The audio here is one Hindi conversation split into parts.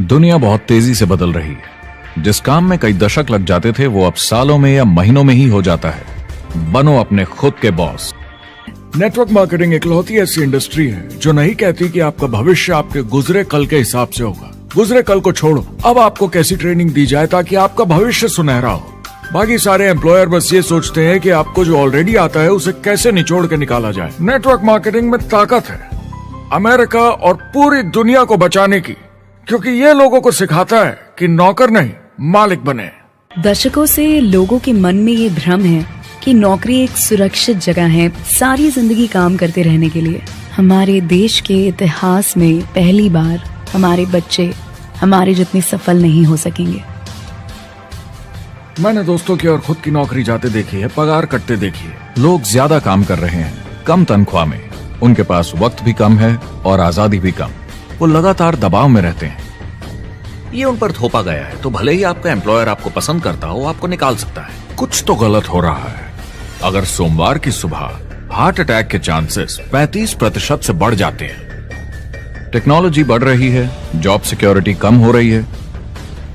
दुनिया बहुत तेजी से बदल रही है। जिस काम में कई दशक लग जाते थे वो अब सालों में या महीनों में ही हो जाता है। बनो अपने खुद के बॉस। नेटवर्क मार्केटिंग इकलौती ऐसी इंडस्ट्री है जो नहीं कहती कि आपका भविष्य आपके गुजरे कल के हिसाब से होगा। गुजरे कल को छोड़ो, अब आपको कैसी ट्रेनिंग दी जाए ताकि आपका भविष्य सुनहरा हो। बाकी सारे एम्प्लॉयर बस ये सोचते हैं कि आपको जो ऑलरेडी आता है उसे कैसे निचोड़ के निकाला जाए। नेटवर्क मार्केटिंग में ताकत है अमेरिका और पूरी दुनिया को बचाने की, क्योंकि ये लोगों को सिखाता है कि नौकर नहीं मालिक बने। दशकों से लोगों के मन में ये भ्रम है कि नौकरी एक सुरक्षित जगह है सारी जिंदगी काम करते रहने के लिए। हमारे देश के इतिहास में पहली बार हमारे बच्चे हमारे जितने सफल नहीं हो सकेंगे। मैंने दोस्तों की और खुद की नौकरी जाते देखी है, पगार कटते देखी है। लोग ज्यादा काम कर रहे हैं कम तनख्वाह में, उनके पास वक्त भी कम है और आजादी भी कम। वो लगातार दबाव में रहते हैं। ये उन पर थोपा गया है, तो भले ही आपका एम्प्लॉयर आपको पसंद करता हो, आपको निकाल सकता है। कुछ तो गलत हो रहा है। अगर सोमवार की सुबह हार्ट अटैक के चांसेस 35% से बढ़ जाते हैं। टेक्नोलॉजी बढ़ रही है, जॉब सिक्योरिटी कम हो रही है।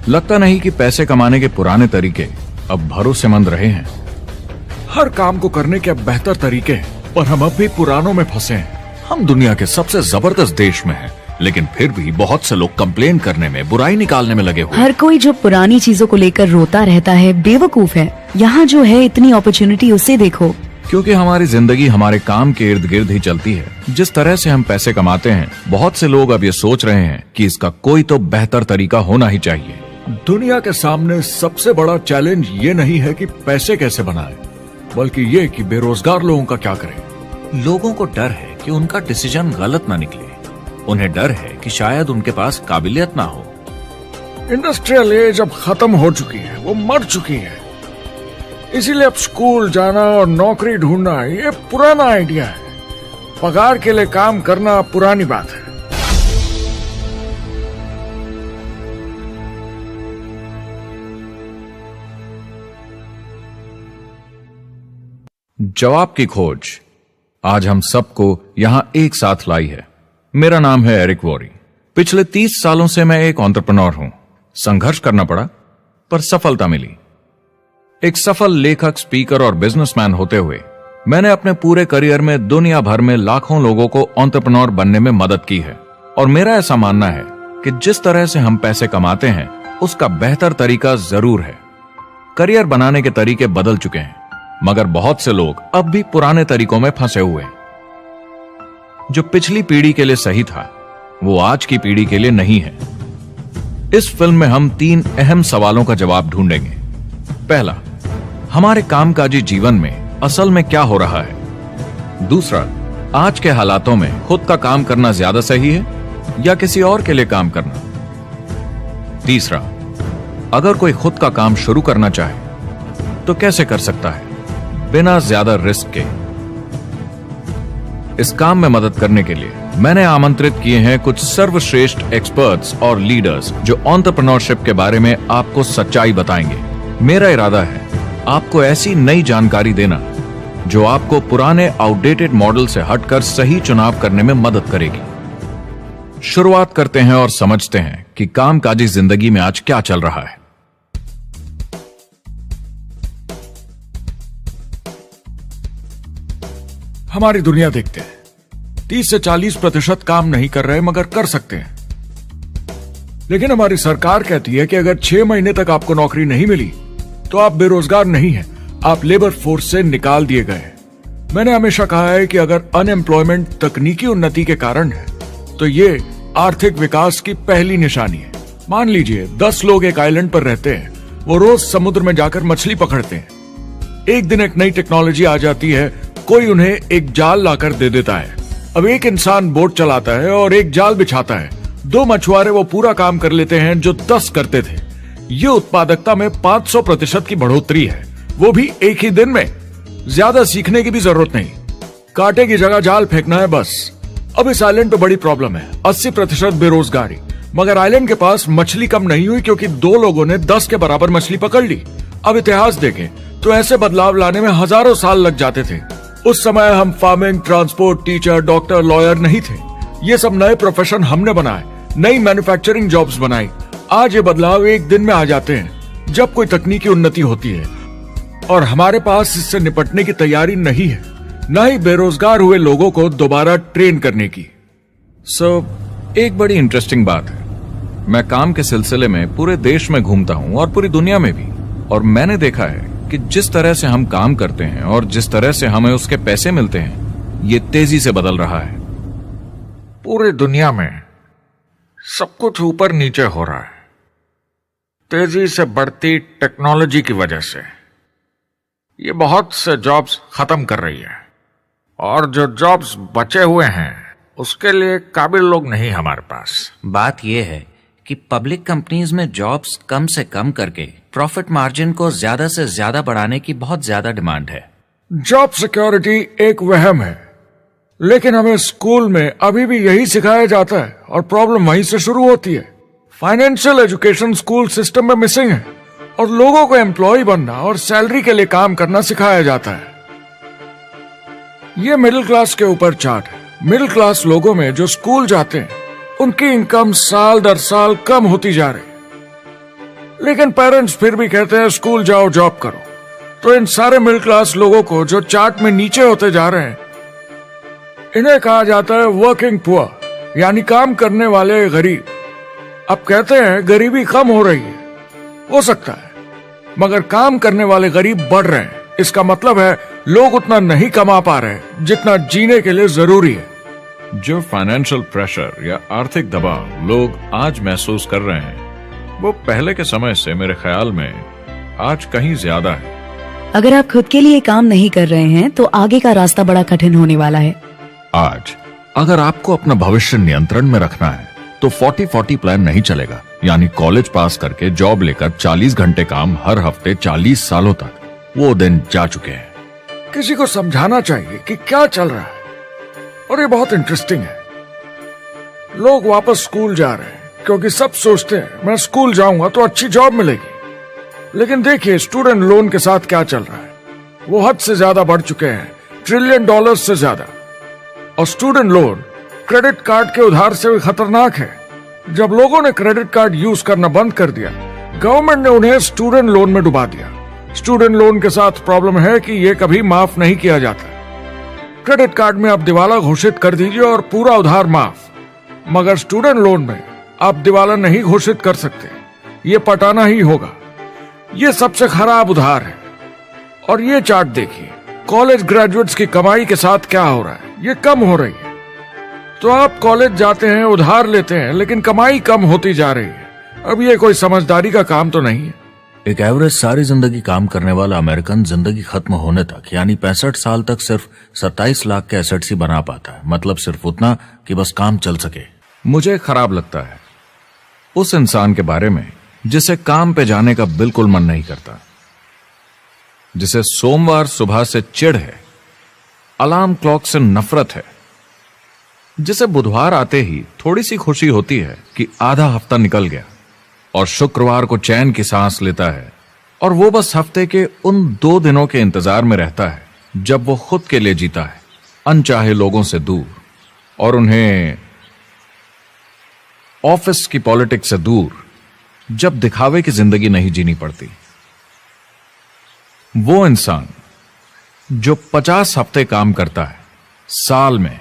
लगता नहीं कि पैसे कमाने के पुराने तरीके अब भरोसेमंद रहे हैं। हर काम को करने के अब बेहतर तरीके हैं, पर हम अब भी पुरानों में फंसे हैं। हम दुनिया के सबसे जबरदस्त देश में हैं, लेकिन फिर भी बहुत से लोग कंप्लेन करने में, बुराई निकालने में लगे हुए। हर कोई जो पुरानी चीजों को लेकर रोता रहता है बेवकूफ है। यहाँ जो है इतनी अपॉर्चुनिटी उसे देखो। क्योंकि हमारी जिंदगी हमारे काम के इर्द गिर्द ही चलती है। जिस तरह से हम पैसे कमाते हैं, बहुत से लोग अब ये सोच रहे हैं कि इसका कोई तो बेहतर तरीका होना ही चाहिए। दुनिया के सामने सबसे बड़ा चैलेंज ये नहीं है कि पैसे कैसे बनाएं, बल्कि ये कि बेरोजगार लोगों का क्या करें। लोगों को डर है कि उनका डिसीजन गलत ना निकले। उन्हें डर है कि शायद उनके पास काबिलियत ना हो। इंडस्ट्रियल एज अब खत्म हो चुकी है, वो मर चुकी है। इसीलिए अब स्कूल जाना और नौकरी ढूंढना ये पुराना आइडिया है। पगार के लिए काम करना पुरानी बात है। जवाब की खोज आज हम सबको यहां एक साथ लाई है। मेरा नाम है एरिक वॉरी। पिछले 30 सालों से मैं एक एंटरप्रेन्योर हूं। संघर्ष करना पड़ा, पर सफलता मिली। एक सफल लेखक, स्पीकर और बिजनेसमैन होते हुए मैंने अपने पूरे करियर में दुनिया भर में लाखों लोगों को एंटरप्रेन्योर बनने में मदद की है। और मेरा ऐसा मानना है कि जिस तरह से हम पैसे कमाते हैं उसका बेहतर तरीका जरूर है। करियर बनाने के तरीके बदल चुके हैं, मगर बहुत से लोग अब भी पुराने तरीकों में फंसे हुए हैं। जो पिछली पीढ़ी के लिए सही था वो आज की पीढ़ी के लिए नहीं है। इस फिल्म में हम 3 अहम सवालों का जवाब ढूंढेंगे। पहला, हमारे कामकाजी जीवन में असल में क्या हो रहा है। दूसरा, आज के हालातों में खुद का काम करना ज्यादा सही है या किसी और के लिए काम करना। तीसरा, अगर कोई खुद का काम शुरू करना चाहे तो कैसे कर सकता है बिना ज्यादा रिस्क के। इस काम में मदद करने के लिए मैंने आमंत्रित किए हैं कुछ सर्वश्रेष्ठ एक्सपर्ट्स और लीडर्स जो एंटरप्रेन्योरशिप के बारे में आपको सच्चाई बताएंगे। मेरा इरादा है आपको ऐसी नई जानकारी देना जो आपको पुराने आउटडेटेड मॉडल से हटकर सही चुनाव करने में मदद करेगी। शुरुआत करते हैं और समझते हैं कि कामकाजी जिंदगी में आज क्या चल रहा है। हमारी दुनिया देखते हैं, 30 से 40% काम नहीं कर रहे मगर कर सकते हैं। लेकिन हमारी सरकार कहती है कि अगर 6 महीने तक आपको नौकरी नहीं मिली तो आप बेरोजगार नहीं हैं, आप लेबर फोर्स से निकाल दिए गए। मैंने हमेशा कहा है कि अगर अनएम्प्लॉयमेंट तकनीकी उन्नति के कारण है तो ये आर्थिक विकास की पहली निशानी है। मान लीजिए 10 लोग एक आइलैंड पर रहते हैं, वो रोज समुद्र में जाकर मछली पकड़ते हैं। एक दिन एक नई टेक्नोलॉजी आ जाती है, कोई उन्हें एक जाल लाकर दे देता है। अब एक इंसान बोट चलाता है और एक जाल बिछाता है। 2 मछुआरे वो पूरा काम कर लेते हैं जो 10 करते थे। ये उत्पादकता में 500% की बढ़ोतरी है, वो भी एक ही दिन में। ज्यादा सीखने की भी जरूरत नहीं, कांटे की जगह जाल फेंकना है बस। अब इस आइलैंड पे बड़ी प्रॉब्लम है, 80% बेरोजगारी। मगर आइलैंड के पास मछली कम नहीं हुई क्योंकि 2 लोगों ने 10 के बराबर मछली पकड़ ली। अब इतिहास देखें तो ऐसे बदलाव लाने में हजारों साल लग जाते थे। उस समय हम farming, transport, teacher, doctor, lawyer नहीं थे। ये सब नए प्रोफेशन हमने बनाए, नई मैन्युफैक्चरिंग जॉब्स बनाई। आज ये बदलाव एक दिन में आ जाते हैं जब कोई तकनीकी उन्नति होती है, और हमारे पास इससे निपटने की तैयारी नहीं है, न ही बेरोजगार हुए लोगों को दोबारा ट्रेन करने की। एक बड़ी इंटरेस्टिंग बात है, मैं काम के सिलसिले में पूरे देश में घूमता हूं और पूरी दुनिया में भी, और मैंने देखा है कि जिस तरह से हम काम करते हैं और जिस तरह से हमें उसके पैसे मिलते हैं, ये तेजी से बदल रहा है। पूरी दुनिया में सब कुछ ऊपर नीचे हो रहा है, तेजी से बढ़ती टेक्नोलॉजी की वजह से। ये बहुत से जॉब्स खत्म कर रही है, और जो जॉब्स बचे हुए हैं उसके लिए काबिल लोग नहीं हमारे पास। बात यह है कि पब्लिक कंपनीज में जॉब्स कम से कम करके प्रॉफिट मार्जिन को ज्यादा से ज्यादा बढ़ाने की बहुत ज्यादा डिमांड है। जॉब सिक्योरिटी एक वहम है, लेकिन हमें स्कूल में अभी भी यही सिखाया जाता है, और प्रॉब्लम वहीं से शुरू होती है। फाइनेंशियल एजुकेशन स्कूल सिस्टम में मिसिंग है, और लोगों को एम्प्लॉय बनना और सैलरी के लिए काम करना सिखाया जाता है। ये मिडिल क्लास के ऊपर चार्ट है। मिडिल क्लास लोगों में जो स्कूल जाते हैं उनकी इनकम साल दर साल कम होती जा रही, लेकिन पेरेंट्स फिर भी कहते हैं स्कूल जाओ, जॉब करो। तो इन सारे मिडिल क्लास लोगों को जो चार्ट में नीचे होते जा रहे हैं, इन्हें कहा जाता है वर्किंग पुअर, यानी काम करने वाले गरीब। अब कहते हैं गरीबी कम हो रही है, हो सकता है, मगर काम करने वाले गरीब बढ़ रहे हैं। इसका मतलब है लोग उतना नहीं कमा पा रहे जितना जीने के लिए जरूरी है। जो फाइनेंशियल प्रेशर या आर्थिक दबाव लोग आज महसूस कर रहे हैं, वो पहले के समय से मेरे ख्याल में आज कहीं ज्यादा है। अगर आप खुद के लिए काम नहीं कर रहे हैं तो आगे का रास्ता बड़ा कठिन होने वाला है। आज अगर आपको अपना भविष्य नियंत्रण में रखना है तो 40-40 प्लान नहीं चलेगा, यानी कॉलेज पास करके जॉब लेकर 40 घंटे काम हर हफ्ते 40 सालों तक, वो दिन जा चुके हैं। किसी को समझाना चाहिए कि क्या चल रहा है, और ये बहुत इंटरेस्टिंग है। लोग वापस स्कूल जा रहे हैं क्योंकि सब सोचते हैं मैं स्कूल जाऊंगा तो अच्छी जॉब मिलेगी। लेकिन देखिए स्टूडेंट लोन के साथ क्या चल रहा है, वो हद से ज्यादा बढ़ चुके हैं, $1 ट्रिलियन से ज्यादा। और स्टूडेंट लोन क्रेडिट कार्ड के उधार से भी खतरनाक है। जब लोगों ने क्रेडिट कार्ड यूज करना बंद कर दिया, गवर्नमेंट ने उन्हें स्टूडेंट लोन में डुबा दिया। स्टूडेंट लोन के साथ प्रॉब्लम है कि ये कभी माफ नहीं किया जाता। क्रेडिट कार्ड में आप दिवाला घोषित कर दीजिए और पूरा उधार माफ, मगर स्टूडेंट लोन में आप दिवाला नहीं घोषित कर सकते, ये पटाना ही होगा। ये सबसे खराब उधार है। और ये चार्ट देखिए, कॉलेज ग्रेजुएट्स की कमाई के साथ क्या हो रहा है, ये कम हो रही है। तो आप कॉलेज जाते हैं, उधार लेते हैं, लेकिन कमाई कम होती जा रही है। अब ये कोई समझदारी का काम तो नहीं है। एक एवरेज सारी जिंदगी काम करने वाला अमेरिकन जिंदगी खत्म होने तक यानी 65 साल तक सिर्फ 27 लाख के एसेट्स ही बना पाता है। मतलब सिर्फ उतना कि बस काम चल सके। मुझे खराब लगता है उस इंसान के बारे में जिसे काम पे जाने का बिल्कुल मन नहीं करता, जिसे सोमवार सुबह से चिढ़ है, अलार्म क्लॉक से नफरत है, जिसे बुधवार आते ही थोड़ी सी खुशी होती है कि आधा हफ्ता निकल गया, और शुक्रवार को चैन की सांस लेता है, और वो बस हफ्ते के उन 2 दिनों के इंतजार में रहता है जब वो खुद के लिए जीता है, अनचाहे लोगों से दूर, और उन्हें ऑफिस की पॉलिटिक्स से दूर, जब दिखावे की जिंदगी नहीं जीनी पड़ती। वो इंसान जो 50 हफ्ते काम करता है साल में,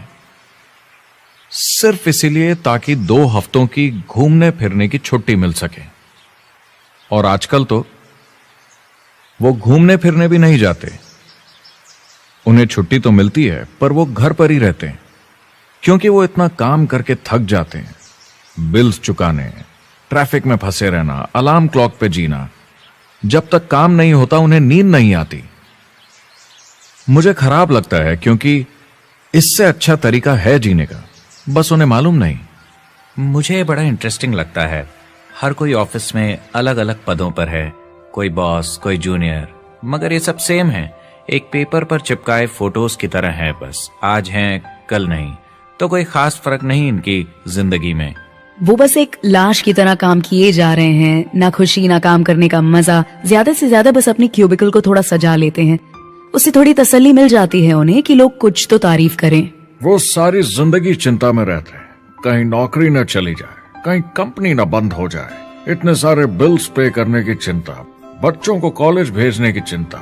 सिर्फ इसीलिए ताकि 2 हफ्तों की घूमने फिरने की छुट्टी मिल सके। और आजकल तो वो घूमने फिरने भी नहीं जाते। उन्हें छुट्टी तो मिलती है पर वो घर पर ही रहते हैं, क्योंकि वो इतना काम करके थक जाते हैं। बिल्स चुकाने, ट्रैफिक में फंसे रहना, अलार्म क्लॉक पे जीना, जब तक काम नहीं होता उन्हें नींद नहीं आती। मुझे खराब लगता है क्योंकि इससे अच्छा तरीका है जीने का, बस उन्हें मालूम नहीं। मुझे बड़ा इंटरेस्टिंग लगता है, हर कोई ऑफिस में अलग अलग पदों पर है, कोई बॉस, कोई जूनियर, मगर ये सब सेम है, एक पेपर पर चिपकाए फोटोज की तरह है। बस आज हैं कल नहीं, तो कोई खास फर्क नहीं इनकी जिंदगी में। वो बस एक लाश की तरह काम किए जा रहे हैं, ना खुशी ना काम करने का मजा, ज्यादा से ज्यादा बस अपनी क्यूबिकल को थोड़ा सजा लेते हैं। उससे थोड़ी तसल्ली मिल जाती है उन्हें कि लोग कुछ तो तारीफ करें। वो सारी जिंदगी चिंता में रहते हैं, कहीं नौकरी न चली जाए, कहीं कंपनी न बंद हो जाए, इतने सारे बिल्स पे करने की चिंता, बच्चों को कॉलेज भेजने की चिंता,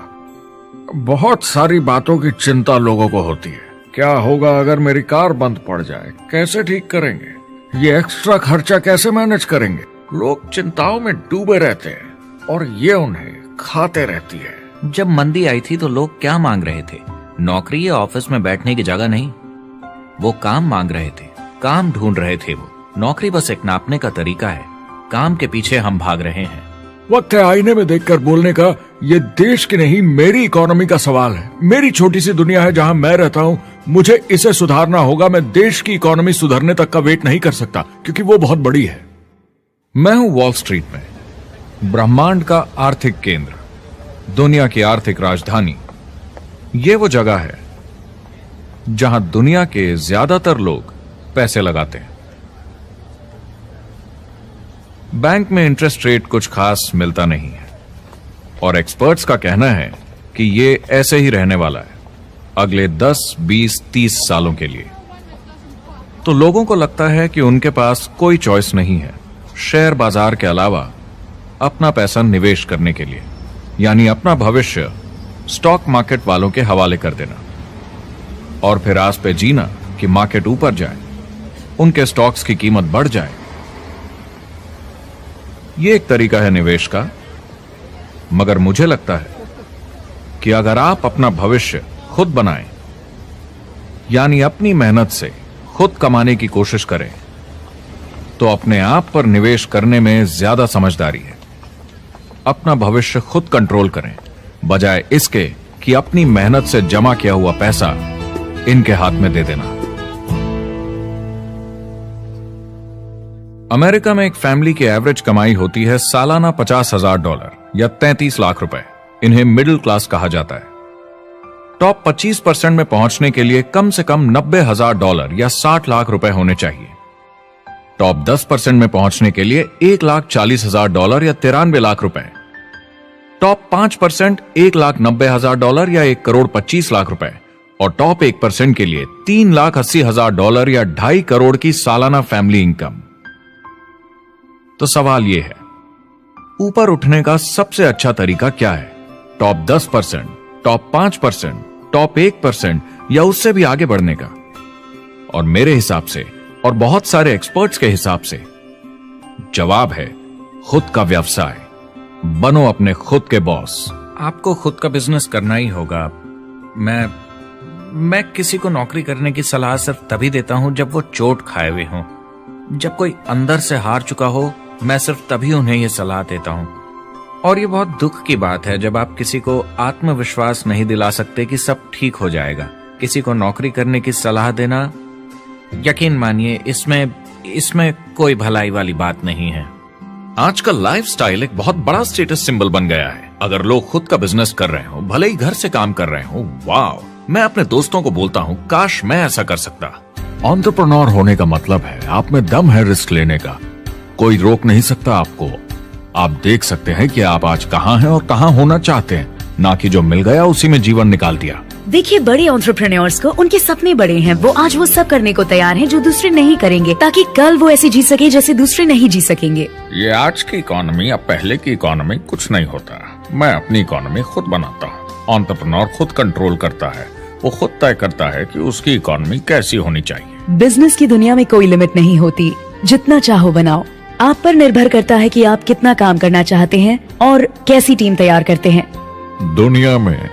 बहुत सारी बातों की चिंता लोगों को होती है। क्या होगा अगर मेरी कार बंद पड़ जाए, कैसे ठीक करेंगे, ये एक्स्ट्रा खर्चा कैसे मैनेज करेंगे। लोग चिंताओं में डूबे रहते हैं और ये उन्हें खाते रहती है। जब मंदी आई थी तो लोग क्या मांग रहे थे? नौकरी या ऑफिस में बैठने की जगह नहीं, वो काम मांग रहे थे, काम ढूंढ रहे थे। वो नौकरी बस एक नापने का तरीका है, काम के पीछे हम भाग रहे हैं। वक्त है आईने में देखकर बोलने का, ये देश की नहीं मेरी इकोनॉमी का सवाल है। मेरी छोटी सी दुनिया है जहां मैं रहता हूं, मुझे इसे सुधारना होगा। मैं देश की इकोनॉमी सुधरने तक का वेट नहीं कर सकता क्योंकि वो बहुत बड़ी है। मैं हूं वॉल स्ट्रीट में, ब्रह्मांड का आर्थिक केंद्र, दुनिया की आर्थिक राजधानी। ये वो जगह है जहां दुनिया के ज्यादातर लोग पैसे लगाते हैं। बैंक में इंटरेस्ट रेट कुछ खास मिलता नहीं है और एक्सपर्ट्स का कहना है कि ये ऐसे ही रहने वाला है अगले 10, 20, 30 सालों के लिए। तो लोगों को लगता है कि उनके पास कोई चॉइस नहीं है शेयर बाजार के अलावा अपना पैसा निवेश करने के लिए, यानी अपना भविष्य स्टॉक मार्केट वालों के हवाले कर देना और फिर आस पे जीना कि मार्केट ऊपर जाए, उनके स्टॉक्स की कीमत बढ़ जाए। ये एक तरीका है निवेश का, मगर मुझे लगता है कि अगर आप अपना भविष्य खुद बनाएं, यानी अपनी मेहनत से खुद कमाने की कोशिश करें, तो अपने आप पर निवेश करने में ज्यादा समझदारी है। अपना भविष्य खुद कंट्रोल करें, बजाय इसके कि अपनी मेहनत से जमा किया हुआ पैसा इनके हाथ में दे देना। अमेरिका में एक फैमिली की एवरेज कमाई होती है सालाना $50,000 या 33 लाख रुपए। इन्हें मिडिल क्लास कहा जाता है। टॉप 25% में पहुंचने के लिए कम से कम $90,000 या 60 लाख रुपए होने चाहिए। टॉप 10% में पहुंचने के लिए $1,40,000 या 93 लाख रुपए। टॉप 5% $1,90,000 या 1,25 लाख रुपए और टॉप 1% के लिए $3,80,000 या 2.5 करोड़ की सालाना फैमिली इनकम। तो सवाल यह है, ऊपर उठने का सबसे अच्छा तरीका क्या है? टॉप 10%, टॉप 5%, टॉप 1% या उससे भी आगे बढ़ने का? और मेरे हिसाब से और बहुत सारे एक्सपर्ट्स के हिसाब से जवाब है खुद का व्यवसाय। बनो अपने खुद के बॉस। आपको खुद का बिजनेस करना ही होगा। मैं किसी को नौकरी करने की सलाह सिर्फ तभी देता हूं जब वो चोट खाए हुए हों। जब कोई अंदर से हार चुका हो, मैं सिर्फ तभी उन्हें यह सलाह देता हूं। और ये बहुत दुख की बात है जब आप किसी को आत्मविश्वास नहीं दिला सकते कि सब ठीक हो जाएगा। किसी को नौकरी करने की सलाह देना, यकीन मानिए, इसमें कोई भलाई वाली बात नहीं है। आजकल लाइफस्टाइल एक बहुत बड़ा स्टेटस सिंबल बन गया है। अगर लोग खुद का बिजनेस कर रहे हो, भले ही घर से काम कर रहे हो, वाह! मैं अपने दोस्तों को बोलता हूं, काश मैं ऐसा कर सकता। एंटरप्रेन्योर होने का मतलब है आप में दम है रिस्क लेने का। कोई रोक नहीं सकता आपको। आप देख सकते हैं कि आप आज कहां हैं और कहां होना चाहते हैं, ना कि जो मिल गया उसी में जीवन निकाल दिया। देखिए, बड़े एंटरप्रेन्योर्स को उनके सपने बड़े हैं। वो आज वो सब करने को तैयार हैं जो दूसरे नहीं करेंगे, ताकि कल वो ऐसे जी सके जैसे दूसरे नहीं जी सकेंगे। ये आज की इकोनॉमी अब पहले की इकोनॉमी कुछ नहीं होता। मैं अपनी इकोनॉमी खुद बनाता हूँ। एंटरप्रेन्योर खुद कंट्रोल करता है, वो खुद तय करता है कि उसकी इकोनॉमी कैसी होनी चाहिए। बिजनेस की दुनिया में कोई लिमिट नहीं होती, जितना चाहो बनाओ। आप पर निर्भर करता है कि आप कितना काम करना चाहते हैं और कैसी टीम तैयार करते हैं। दुनिया में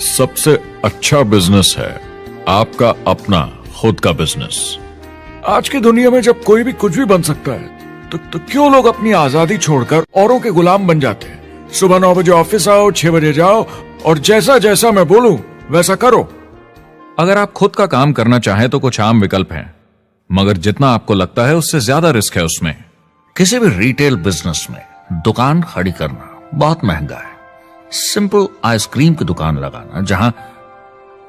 सबसे अच्छा बिजनेस है आपका अपना खुद का बिजनेस। आज की दुनिया में जब कोई भी कुछ भी बन सकता है तो क्यों लोग अपनी आजादी छोड़कर औरों के गुलाम बन जाते हैं? सुबह 9 बजे ऑफिस आओ, 6 बजे जाओ और जैसा जैसा मैं बोलूं वैसा करो। अगर आप खुद का काम करना चाहें तो कुछ आम विकल्प हैं, मगर जितना आपको लगता है उससे ज्यादा रिस्क है उसमें। किसी भी रिटेल बिजनेस में दुकान खड़ी करना बहुत महंगा है। सिंपल आइसक्रीम की दुकान लगाना जहां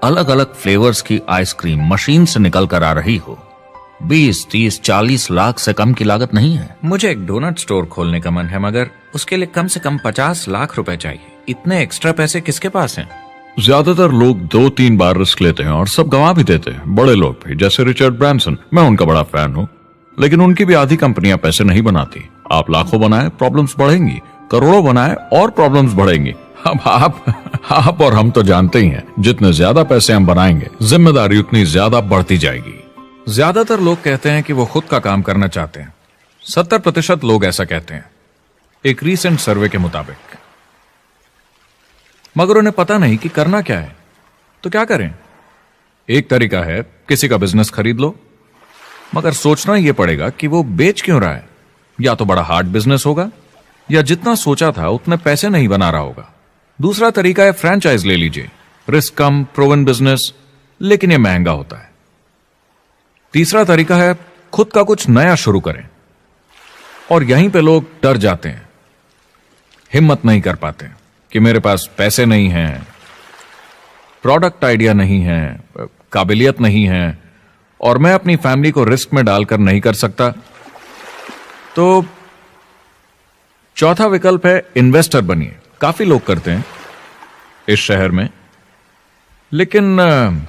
अलग अलग फ्लेवर्स की आइसक्रीम मशीन से निकल कर आ रही हो, 20, 30, 40 लाख से कम की लागत नहीं है। मुझे एक डोनट स्टोर खोलने का मन है, मगर उसके लिए कम से कम 50 लाख रुपए चाहिए। इतने एक्स्ट्रा पैसे किसके पास हैं? ज्यादातर लोग 2-3 बार रिस्क लेते हैं और सब गंवा भी देते हैं, बड़े लोग भी, जैसे रिचर्ड ब्रांसन। मैं उनका बड़ा फैन हूं, लेकिन उनकी भी आधी कंपनियां पैसे नहीं बनाती। आप लाखों बनाए, प्रॉब्लम्स बढ़ेंगी, करोड़ों बनाए और प्रॉब्लम्स बढ़ेंगी। अब आप और हम तो जानते ही हैं, जितने ज्यादा पैसे हम बनाएंगे, जिम्मेदारी उतनी ज्यादा बढ़ती जाएगी। ज्यादातर लोग कहते हैं कि वो खुद का काम करना चाहते हैं। 70% लोग ऐसा कहते हैं, एक रीसेंट सर्वे के मुताबिक। मगर उन्हें पता नहीं कि करना क्या है। तो क्या करें? एक तरीका है किसी का बिजनेस खरीद लो, मगर सोचना यह पड़ेगा कि वो बेच क्यों रहा है। या तो बड़ा हार्ड बिजनेस होगा, या जितना सोचा था उतने पैसे नहीं बना रहा होगा। दूसरा तरीका है फ्रेंचाइज ले लीजिए, रिस्क कम, प्रूवन बिजनेस, लेकिन यह महंगा होता है। तीसरा तरीका है खुद का कुछ नया शुरू करें, और यहीं पे लोग डर जाते हैं, हिम्मत नहीं कर पाते कि मेरे पास पैसे नहीं हैं, प्रोडक्ट आइडिया नहीं है, काबिलियत नहीं है, और मैं अपनी फैमिली को रिस्क में डालकर नहीं कर सकता। तो चौथा विकल्प है इन्वेस्टर बनिए। काफी लोग करते हैं इस शहर में, लेकिन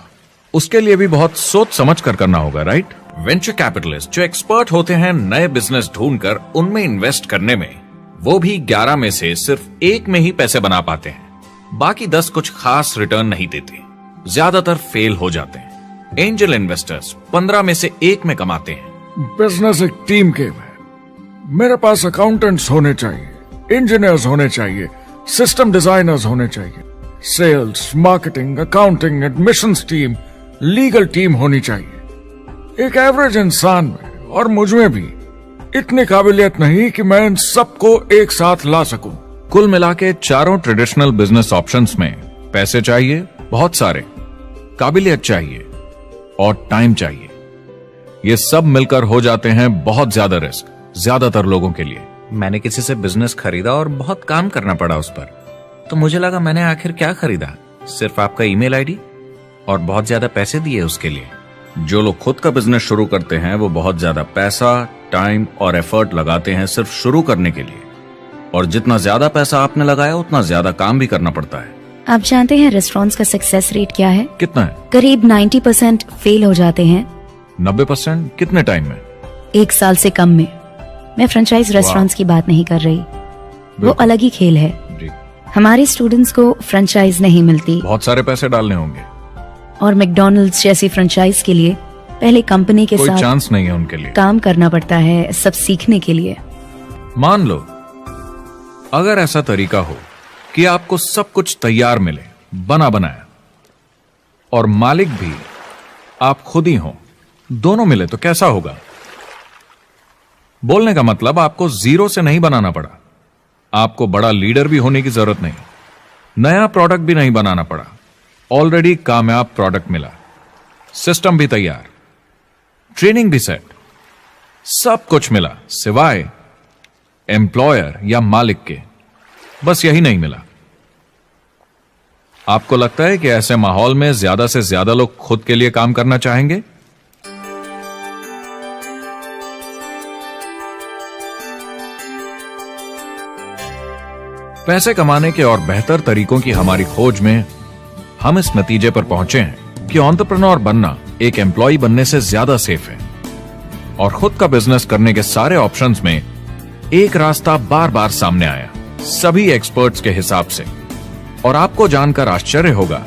उसके लिए भी बहुत सोच समझ कर करना होगा, राइट? वेंचर कैपिटलिस्ट जो एक्सपर्ट होते हैं नए बिजनेस ढूंढकर उनमें इन्वेस्ट करने में, वो भी 11 में से सिर्फ 1 में ही पैसे बना पाते हैं। बाकी 10 कुछ खास रिटर्न नहीं देते, ज्यादातर फेल हो जाते हैं। एंजल इन्वेस्टर्स 15 में से 1 में कमाते हैं। बिजनेस एक टीम गेम है। मेरे पास अकाउंटेंट्स होने चाहिए, इंजीनियर्स होने चाहिए, सिस्टम डिजाइनर्स होने चाहिए, sales, marketing, accounting, admissions team, legal team होनी चाहिए। एक एवरेज इंसान में और मुझ में भी इतनी काबिलियत नहीं कि मैं इन सबको एक साथ ला सकूं। कुल मिला के चारों ट्रेडिशनल बिजनेस ऑप्शंस में पैसे चाहिए बहुत सारे, काबिलियत चाहिए और टाइम चाहिए। ये सब मिलकर हो जाते हैं बहुत ज्यादा रिस्क ज्यादातर लोगों के लिए। मैंने किसी से बिजनेस खरीदा और बहुत काम करना पड़ा उस पर। तो मुझे लगा मैंने आखिर क्या खरीदा, सिर्फ आपका ईमेल आईडी, और बहुत ज्यादा पैसे दिए उसके लिए। जो लोग खुद का बिजनेस शुरू करते हैं वो बहुत ज्यादा पैसा, टाइम और एफर्ट लगाते हैं सिर्फ शुरू करने के लिए, और जितना ज्यादा पैसा आपने लगाया उतना ज्यादा काम भी करना पड़ता है। आप जानते हैं रेस्टोरेंट्स का सक्सेस रेट क्या है? कितना है? करीब 90% फेल हो जाते हैं। 90%? कितने टाइम में? 1 साल से कम में। मैं फ्रेंचाइज रेस्टोरेंट्स की बात नहीं कर रही, वो अलग ही खेल है। जी। हमारे स्टूडेंट्स को फ्रेंचाइज नहीं मिलती, बहुत सारे पैसे डालने होंगे, और मैकडॉनल्ड्स जैसी फ्रेंचाइज के लिए पहले कंपनी के कोई साथ चांस नहीं है उनके लिए। काम करना पड़ता है सब सीखने के लिए। मान लो अगर ऐसा तरीका हो कि आपको सब कुछ तैयार मिले, बना बनाया, और मालिक भी आप खुद ही हो, दोनों मिले, तो कैसा होगा? बोलने का मतलब आपको जीरो से नहीं बनाना पड़ा, आपको बड़ा लीडर भी होने की जरूरत नहीं, नया प्रोडक्ट भी नहीं बनाना पड़ा, ऑलरेडी कामयाब प्रोडक्ट मिला, सिस्टम भी तैयार, ट्रेनिंग भी सेट, सब कुछ मिला सिवाय एम्प्लॉयर या मालिक के। बस यही नहीं मिला। आपको लगता है कि ऐसे माहौल में ज्यादा से ज्यादा लोग खुद के लिए काम करना चाहेंगे? पैसे कमाने के और बेहतर तरीकों की हमारी खोज में हम इस नतीजे पर पहुंचे हैं कि एंटरप्रेन्योर बनना एक एम्प्लॉय बनने से ज्यादा सेफ है, और खुद का बिजनेस करने के सारे ऑप्शंस में एक रास्ता बार बार सामने आया सभी एक्सपर्ट्स के हिसाब से। और आपको जानकर आश्चर्य होगा,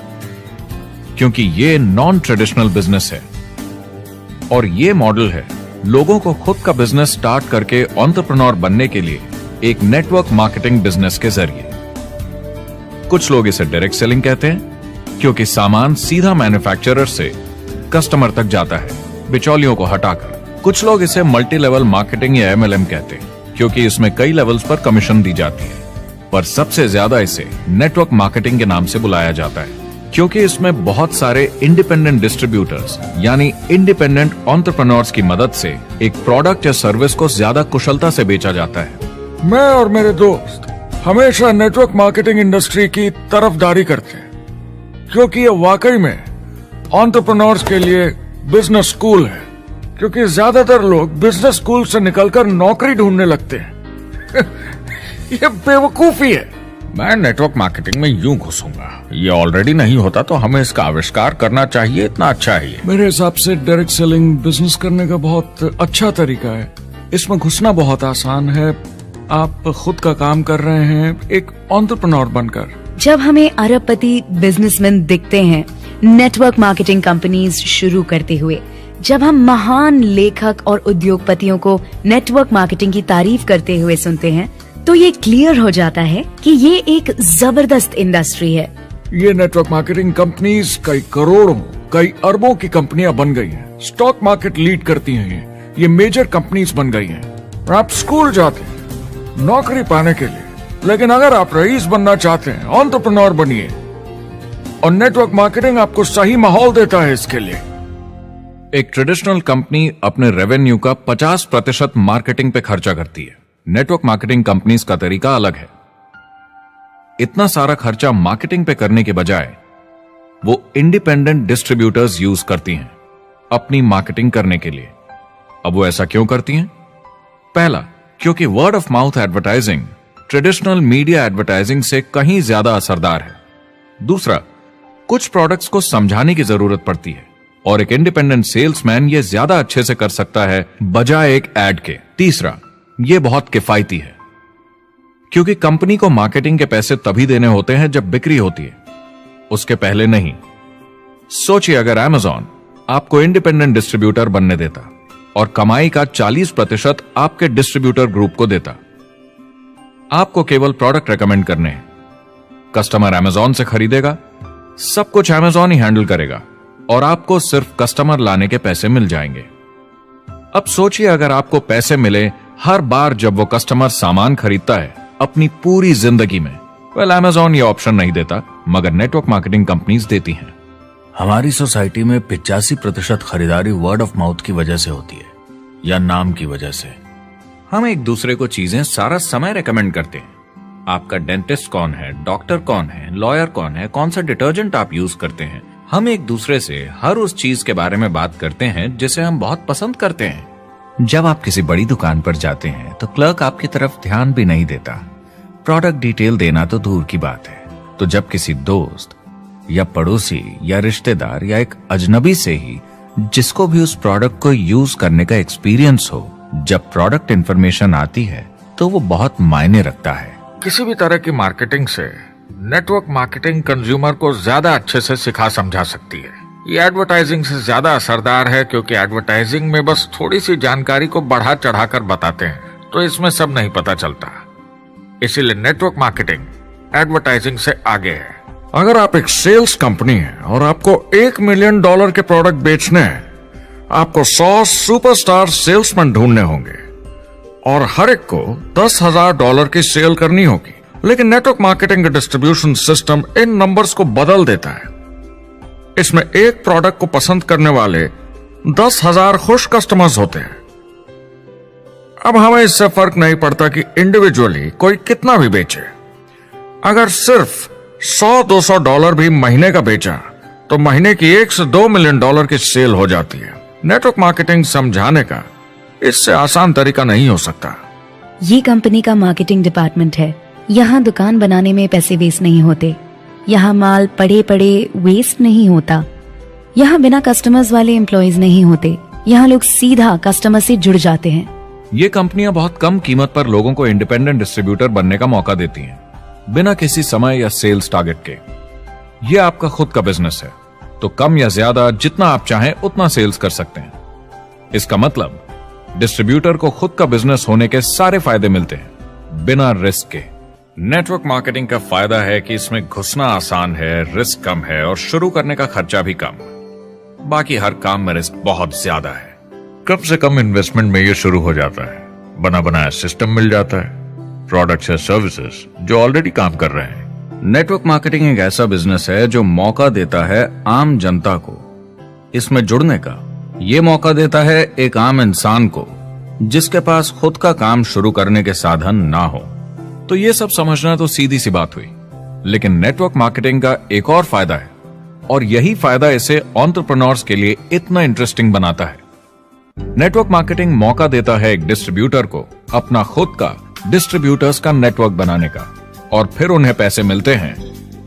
क्योंकि ये नॉन ट्रेडिशनल बिजनेस है, और ये मॉडल है लोगों को खुद का बिजनेस स्टार्ट करके एंटरप्रेन्योर बनने के लिए एक नेटवर्क मार्केटिंग बिजनेस के जरिए। कुछ लोग इसे डायरेक्ट सेलिंग कहते हैं, क्योंकि सामान सीधा मैन्युफैक्चरर से कस्टमर तक जाता है बिचौलियों को हटाकर। कुछ लोग इसे मल्टी लेवल मार्केटिंग या MLM कहते हैं, क्योंकि इसमें कई लेवल्स पर कमीशन दी जाती है। पर सबसे ज्यादा इसे नेटवर्क मार्केटिंग के नाम से बुलाया जाता है, क्योंकि इसमें बहुत सारे इंडिपेंडेंट डिस्ट्रीब्यूटर्स यानी इंडिपेंडेंट एंटरप्रेन्योर्स की मदद से एक प्रोडक्ट या सर्विस को ज्यादा कुशलता से बेचा जाता है। मैं और मेरे दोस्त हमेशा नेटवर्क मार्केटिंग इंडस्ट्री की तरफदारी करते हैं, क्योंकि ये वाकई में एंटरप्रेन्योर्स के लिए बिजनेस स्कूल है। क्योंकि ज्यादातर लोग बिजनेस स्कूल से निकलकर नौकरी ढूंढने लगते हैं। ये बेवकूफी है। मैं नेटवर्क मार्केटिंग में यूं घुसूंगा, ये ऑलरेडी नहीं होता तो हमें इसका आविष्कार करना चाहिए, इतना अच्छा है ये। मेरे हिसाब से डायरेक्ट सेलिंग बिजनेस करने का बहुत अच्छा तरीका है। इसमें घुसना बहुत आसान है। आप खुद का काम कर रहे हैं एक एंटरप्रेन्योर बनकर। जब हमें अरबपति बिजनेसमैन दिखते हैं नेटवर्क मार्केटिंग कंपनीज शुरू करते हुए, जब हम महान लेखक और उद्योगपतियों को नेटवर्क मार्केटिंग की तारीफ करते हुए सुनते हैं, तो ये क्लियर हो जाता है कि ये एक जबरदस्त इंडस्ट्री है। ये नेटवर्क मार्केटिंग कंपनीज कई करोड़ों, कई अरबों की कंपनियां बन गई हैं। स्टॉक मार्केट लीड करती हैं ये मेजर कंपनीज बन गई हैं। आप स्कूल जाते हैं नौकरी पाने के लिए, लेकिन अगर आप रईस बनना चाहते हैं, एंटरप्रेन्योर बनिए, और नेटवर्क मार्केटिंग आपको सही माहौल देता है इसके लिए। एक ट्रेडिशनल कंपनी अपने रेवेन्यू का 50% मार्केटिंग पे खर्चा करती है। नेटवर्क मार्केटिंग कंपनीज का तरीका अलग है। इतना सारा खर्चा मार्केटिंग पे करने के बजाय वो इंडिपेंडेंट डिस्ट्रीब्यूटर्स यूज करती हैं अपनी मार्केटिंग करने के लिए। अब वो ऐसा क्यों करती हैं? पहला, क्योंकि word of mouth advertising traditional media advertising से कहीं ज्यादा असरदार है। दूसरा, कुछ प्रोडक्ट्स को समझाने की जरूरत पड़ती है और एक इंडिपेंडेंट सेल्समैन ये ज्यादा अच्छे से कर सकता है बजाय एक एड के। तीसरा, ये बहुत किफायती है क्योंकि कंपनी को मार्केटिंग के पैसे तभी देने होते हैं जब बिक्री होती है, उसके पहले नहीं। सोचिए अगर Amazon आपको इंडिपेंडेंट डिस्ट्रीब्यूटर बनने देता और कमाई का 40% आपके डिस्ट्रीब्यूटर ग्रुप को देता। आपको केवल प्रोडक्ट रेकमेंड करने हैं, कस्टमर Amazon से खरीदेगा, सब कुछ Amazon ही हैंडल करेगा और आपको सिर्फ कस्टमर लाने के पैसे मिल जाएंगे। अब सोचिए अगर आपको पैसे मिले हर बार जब वो कस्टमर सामान खरीदता है अपनी पूरी जिंदगी में। वेल, Amazon ये ऑप्शन नहीं देता, मगर नेटवर्क मार्केटिंग कंपनीज देती हैं। हमारी सोसाइटी में 85% खरीदारी वर्ड ऑफ माउथ की वजह से होती है या नाम की वजह से। हम एक दूसरे को चीजें सारा समय रेकमेंड करते हैं। आपका डेंटिस्ट कौन है, डॉक्टर कौन है, लॉयर कौन है, कौन सा डिटर्जेंट आप यूज करते हैं। हम एक दूसरे से हर उस चीज के बारे में बात करते हैं जिसे हम बहुत पसंद करते हैं। जब आप किसी बड़ी दुकान पर जाते हैं तो क्लर्क आपकी तरफ ध्यान भी नहीं देता, प्रोडक्ट डिटेल देना तो दूर की बात है। तो जब किसी दोस्त या पड़ोसी या रिश्तेदार या एक अजनबी से ही जिसको भी उस प्रोडक्ट को यूज करने का एक्सपीरियंस हो, जब प्रोडक्ट इंफॉर्मेशन आती है तो वो बहुत मायने रखता है। किसी भी तरह की मार्केटिंग से नेटवर्क मार्केटिंग कंज्यूमर को ज्यादा अच्छे से सिखा समझा सकती है। ये एडवर्टाइजिंग से ज्यादा असरदार है क्योंकि एडवर्टाइजिंग में बस थोड़ी सी जानकारी को बढ़ा चढ़ाकर बताते हैं, तो इसमें सब नहीं पता चलता। इसीलिए नेटवर्क मार्केटिंग एडवर्टाइजिंग से आगे है। अगर आप एक सेल्स कंपनी है और आपको $1 मिलियन के प्रोडक्ट बेचने हैं, आपको 100 सुपरस्टार सेल्समैन ढूंढने होंगे और हर एक को $10,000 की सेल करनी होगी। लेकिन नेटवर्क मार्केटिंग का डिस्ट्रीब्यूशन सिस्टम इन नंबर्स को बदल देता है। इसमें एक प्रोडक्ट को पसंद करने वाले 10,000 खुश कस्टमर्स होते हैं। अब हमें इससे फर्क नहीं पड़ता कि इंडिविजुअली कोई कितना भी बेचे। अगर सिर्फ $100-200 भी महीने का बेचा तो महीने की $1 से $2 मिलियन की सेल हो जाती है। नेटवर्क मार्केटिंग समझाने का इससे आसान तरीका नहीं हो सकता। ये कंपनी का मार्केटिंग डिपार्टमेंट है। यहाँ दुकान बनाने में पैसे वेस्ट नहीं होते, यहाँ माल पड़े पड़े वेस्ट नहीं होता, यहाँ बिना कस्टमर्स वाले एम्प्लॉयज नहीं होते, यहाँ लोग सीधा कस्टमर से जुड़ जाते हैं। ये कंपनियां बहुत कम कीमत पर लोगों को इंडिपेंडेंट डिस्ट्रीब्यूटर बनने का मौका देती हैं, बिना किसी समय या सेल्स टारगेट के। ये आपका खुद का बिजनेस है, तो कम या ज्यादा जितना आप चाहें उतना सेल्स कर सकते हैं। इसका मतलब डिस्ट्रीब्यूटर को खुद का बिजनेस होने के सारे फायदे मिलते हैं बिना रिस्क के। नेटवर्क मार्केटिंग का फायदा है कि इसमें घुसना आसान है, रिस्क कम है और शुरू करने का खर्चा भी कम। बाकी हर काम में रिस्क बहुत ज्यादा है। कम से कम इन्वेस्टमेंट में ये शुरू हो जाता है, बना बनाया सिस्टम मिल जाता है, प्रोडक्ट्स या सर्विसेज जो ऑलरेडी काम कर रहे हैं। नेटवर्क मार्केटिंग एक ऐसा बिजनेस है जो मौका देता है आम जनता को इसमें जुड़ने का। ये मौका देता है एक आम इंसान को जिसके पास खुद का काम शुरू करने के साधन ना हो। तो ये सब समझना तो सीधी सी बात हुई, लेकिन नेटवर्क मार्केटिंग का एक और फायदा है और यही फायदा इसे एंटरप्रेन्योर्स के लिए इतना इंटरेस्टिंग बनाता है। नेटवर्क मार्केटिंग मौका देता है एक डिस्ट्रीब्यूटर को अपना खुद का डिस्ट्रीब्यूटर्स का नेटवर्क बनाने का। और फिर उन्हें पैसे मिलते हैं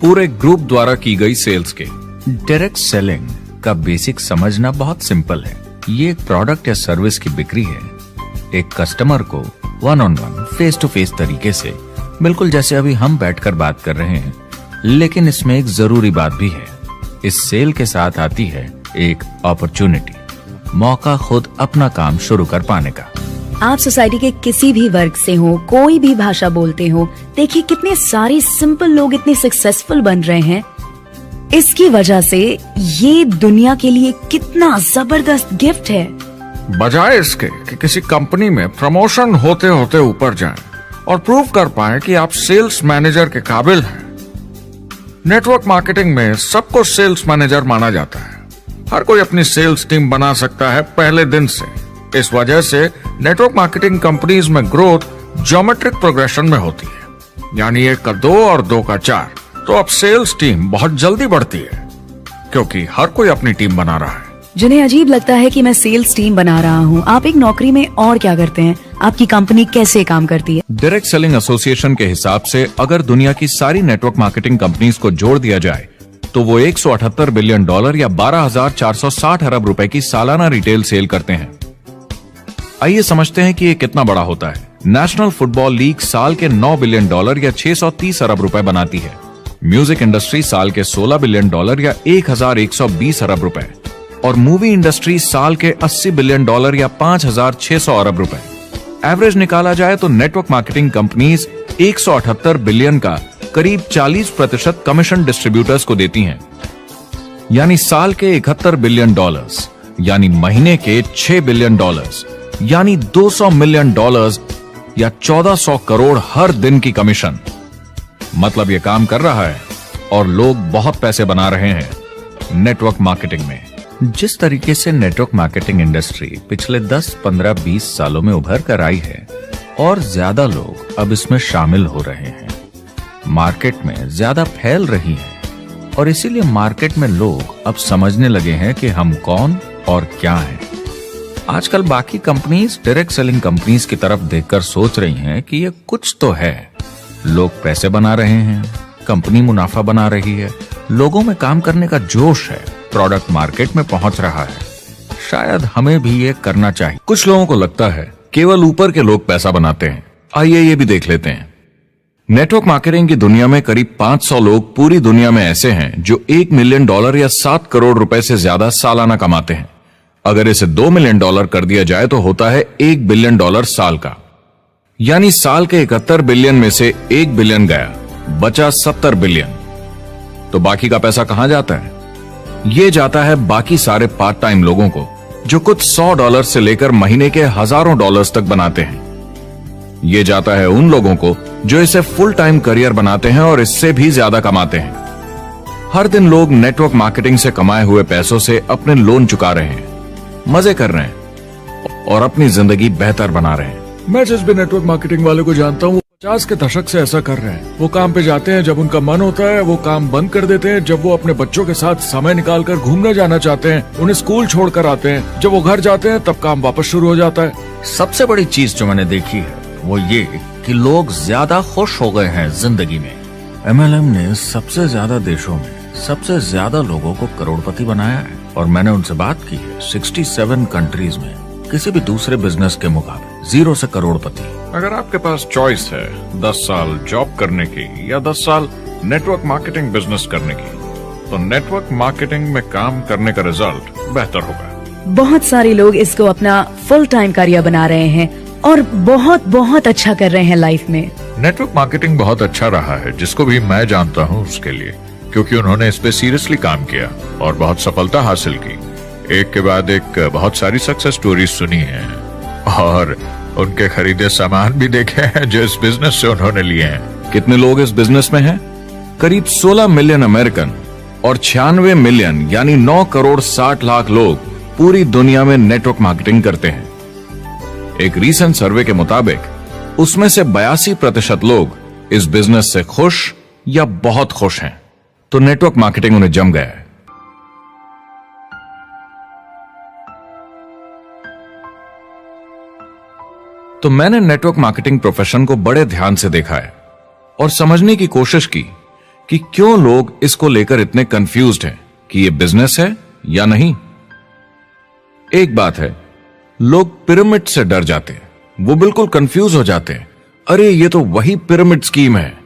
पूरे ग्रुप द्वारा की गई सेल्स के। डायरेक्ट सेलिंग का बेसिक समझना बहुत सिंपल है। ये एक प्रोडक्ट या सर्विस की बिक्री है, एक कस्टमर को one on one, face to face तरीके से, बिल्कुल जैसे अभी हम बैठकर बात कर रहे हैं। लेकिन इसमें एक जरूरी बात भी है, इस सेल के साथ आती है एक अपॉर्चुनिटी, मौका खुद अपना काम शुरू कर पाने का। आप सोसाइटी के किसी भी वर्ग से हो, कोई भी भाषा बोलते हो, देखिए कितने सारे सिंपल लोग इतने सक्सेसफुल बन रहे हैं। इसकी वजह से ये दुनिया के लिए कितना जबरदस्त गिफ्ट है। बजाय इसके कि किसी कंपनी में प्रमोशन होते होते ऊपर जाएं और प्रूव कर पाएं कि आप सेल्स मैनेजर के काबिल हैं, नेटवर्क मार्केटिंग में सबको सेल्स मैनेजर माना जाता है। हर कोई अपनी सेल्स टीम बना सकता है पहले दिन से। इस वजह से नेटवर्क मार्केटिंग कंपनीज में ग्रोथ ज्योमेट्रिक प्रोग्रेशन में होती है, यानी 1 का 2 और 2 का 4। तो अब सेल्स टीम बहुत जल्दी बढ़ती है क्योंकि हर कोई अपनी टीम बना रहा है। जिन्हें अजीब लगता है कि मैं सेल्स टीम बना रहा हूँ, आप एक नौकरी में और क्या करते हैं? आपकी कंपनी कैसे काम करती है? डायरेक्ट सेलिंग एसोसिएशन के हिसाब से अगर दुनिया की सारी नेटवर्क मार्केटिंग कंपनीज को जोड़ दिया जाए तो वो $178 बिलियन या 12,460 अरब रुपए की सालाना रिटेल सेल करते हैं। आइए समझते हैं कि ये कितना बड़ा होता है। नेशनल फुटबॉल लीग साल के $9 बिलियन या 630 अरब रुपए बनाती है। म्यूजिक इंडस्ट्री साल के $16 बिलियन या 1,120 अरब रुपए, और मूवी इंडस्ट्री साल के $80 बिलियन या 5,600 अरब रुपए। एवरेज निकाला जाए तो नेटवर्क मार्केटिंग कंपनीज 178 बिलियन का करीब 40% कमीशन डिस्ट्रीब्यूटर्स को देती हैं, यानी साल के $71 बिलियन, यानी महीने के $6 बिलियन, यानी $200 मिलियन या 1400 करोड़ हर दिन की कमीशन। मतलब ये काम कर रहा है और लोग बहुत पैसे बना रहे हैं नेटवर्क मार्केटिंग में। जिस तरीके से नेटवर्क मार्केटिंग इंडस्ट्री पिछले 10, 15, 20 सालों में उभर कर आई है और ज्यादा लोग अब इसमें शामिल हो रहे हैं, मार्केट में ज्यादा फैल रही है, और इसीलिए मार्केट में लोग अब समझने लगे हैं कि हम कौन और क्या हैं। आजकल बाकी कंपनीज डायरेक्ट सेलिंग कंपनीज की तरफ देखकर सोच रही हैं कि ये कुछ तो है। लोग पैसे बना रहे हैं, कंपनी मुनाफा बना रही है, लोगों में काम करने का जोश है, प्रोडक्ट मार्केट में पहुंच रहा है, शायद हमें भी ये करना चाहिए। कुछ लोगों को लगता है केवल ऊपर के लोग पैसा बनाते हैं। आइए ये भी देख लेते हैं। नेटवर्क मार्केटिंग की दुनिया में करीब 500 लोग पूरी दुनिया में ऐसे हैं जो $1 मिलियन या 7 करोड़ रुपए से ज्यादा सालाना कमाते हैं। अगर इसे $2 मिलियन कर दिया जाए तो होता है $1 बिलियन साल का, यानी साल के 71 बिलियन में से 1 बिलियन गया, बचा 70 बिलियन। तो बाकी का पैसा कहां जाता है? ये जाता है बाकी सारे पार्ट टाइम लोगों को जो कुछ $100 से लेकर महीने के हजारों डॉलर्स तक बनाते हैं। ये जाता है उन लोगों को जो इसे फुल टाइम करियर बनाते हैं और इससे भी ज्यादा कमाते हैं। हर दिन लोग नेटवर्क मार्केटिंग से कमाए हुए पैसों से अपने लोन चुका रहे हैं, मजे कर रहे हैं और अपनी जिंदगी बेहतर बना रहे हैं। मैं जिस भी नेटवर्क मार्केटिंग वाले को जानता हूँ, 50 के दशक से ऐसा कर रहे हैं। वो काम पे जाते हैं जब उनका मन होता है, वो काम बंद कर देते हैं जब वो अपने बच्चों के साथ समय निकालकर घूमने जाना चाहते हैं, उन्हें स्कूल छोड़कर आते हैं, जब वो घर जाते हैं तब काम वापस शुरू हो जाता है। सबसे बड़ी चीज जो मैंने देखी है वो ये कि लोग ज्यादा खुश हो गए हैं जिंदगी में। MLM ने सबसे ज्यादा देशों में सबसे ज्यादा लोगों को करोड़पति बनाया है, और मैंने उनसे बात की है 67 कंट्रीज में किसी भी दूसरे बिजनेस के मुकाबले 0 से करोड़पति। अगर आपके पास चॉइस है 10 साल जॉब करने की या 10 साल नेटवर्क मार्केटिंग बिजनेस करने की, तो नेटवर्क मार्केटिंग में काम करने का रिजल्ट बेहतर होगा। बहुत सारे लोग इसको अपना फुल टाइम करियर बना रहे हैं और बहुत बहुत अच्छा कर रहे हैं लाइफ में। नेटवर्क मार्केटिंग बहुत अच्छा रहा है जिसको भी मैं जानता हूँ उसके लिए, क्योंकि उन्होंने इस पे सीरियसली काम किया और बहुत सफलता हासिल की। एक के बाद एक बहुत सारी सक्सेस स्टोरीज सुनी है और उनके खरीदे सामान भी देखे हैं जो इस बिजनेस से उन्होंने लिए हैं। कितने लोग इस बिजनेस में हैं? करीब 16 मिलियन अमेरिकन और 96 मिलियन यानी 9 करोड़ 60 लाख लोग पूरी दुनिया में नेटवर्क मार्केटिंग करते हैं। एक रीसेंट सर्वे के मुताबिक उसमें से 82% लोग इस बिजनेस से खुश या बहुत खुश हैं। तो नेटवर्क मार्केटिंग उन्हें जम गया है। तो मैंने नेटवर्क मार्केटिंग प्रोफेशन को बड़े ध्यान से देखा है और समझने की कोशिश की कि क्यों लोग इसको लेकर इतने कंफ्यूज्ड हैं कि ये बिजनेस है या नहीं। एक बात है, लोग पिरामिड से डर जाते हैं, वो बिल्कुल कंफ्यूज हो जाते हैं, अरे ये तो वही पिरामिड स्कीम है।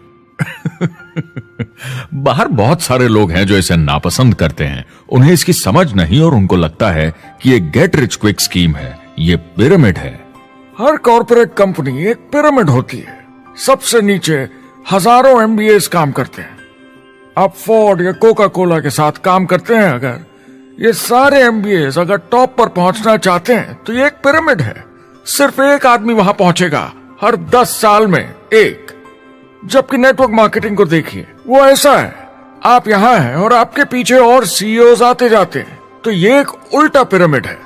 बाहर बहुत सारे लोग हैं जो इसे नापसंद करते हैं, उन्हें इसकी समझ नहीं और उनको लगता है कि ये गेट रिच क्विक स्कीम है, ये पिरामिड है। हर कॉर्पोरेट कंपनी एक पिरामिड होती है, सबसे नीचे हजारों एमबीएस काम करते हैं। आप फोर्ड या कोका कोला के साथ काम करते हैं, अगर ये सारे एमबीएस अगर टॉप पर पहुंचना चाहते हैं तो ये एक पिरामिड है। सिर्फ एक आदमी वहां पहुंचेगा हर 10 साल में, एक। जबकि नेटवर्क मार्केटिंग को देखिए, वो ऐसा है, आप यहां हैं और आपके पीछे और सीईओज आते जाते हैं, तो ये एक उल्टा पिरामिड है।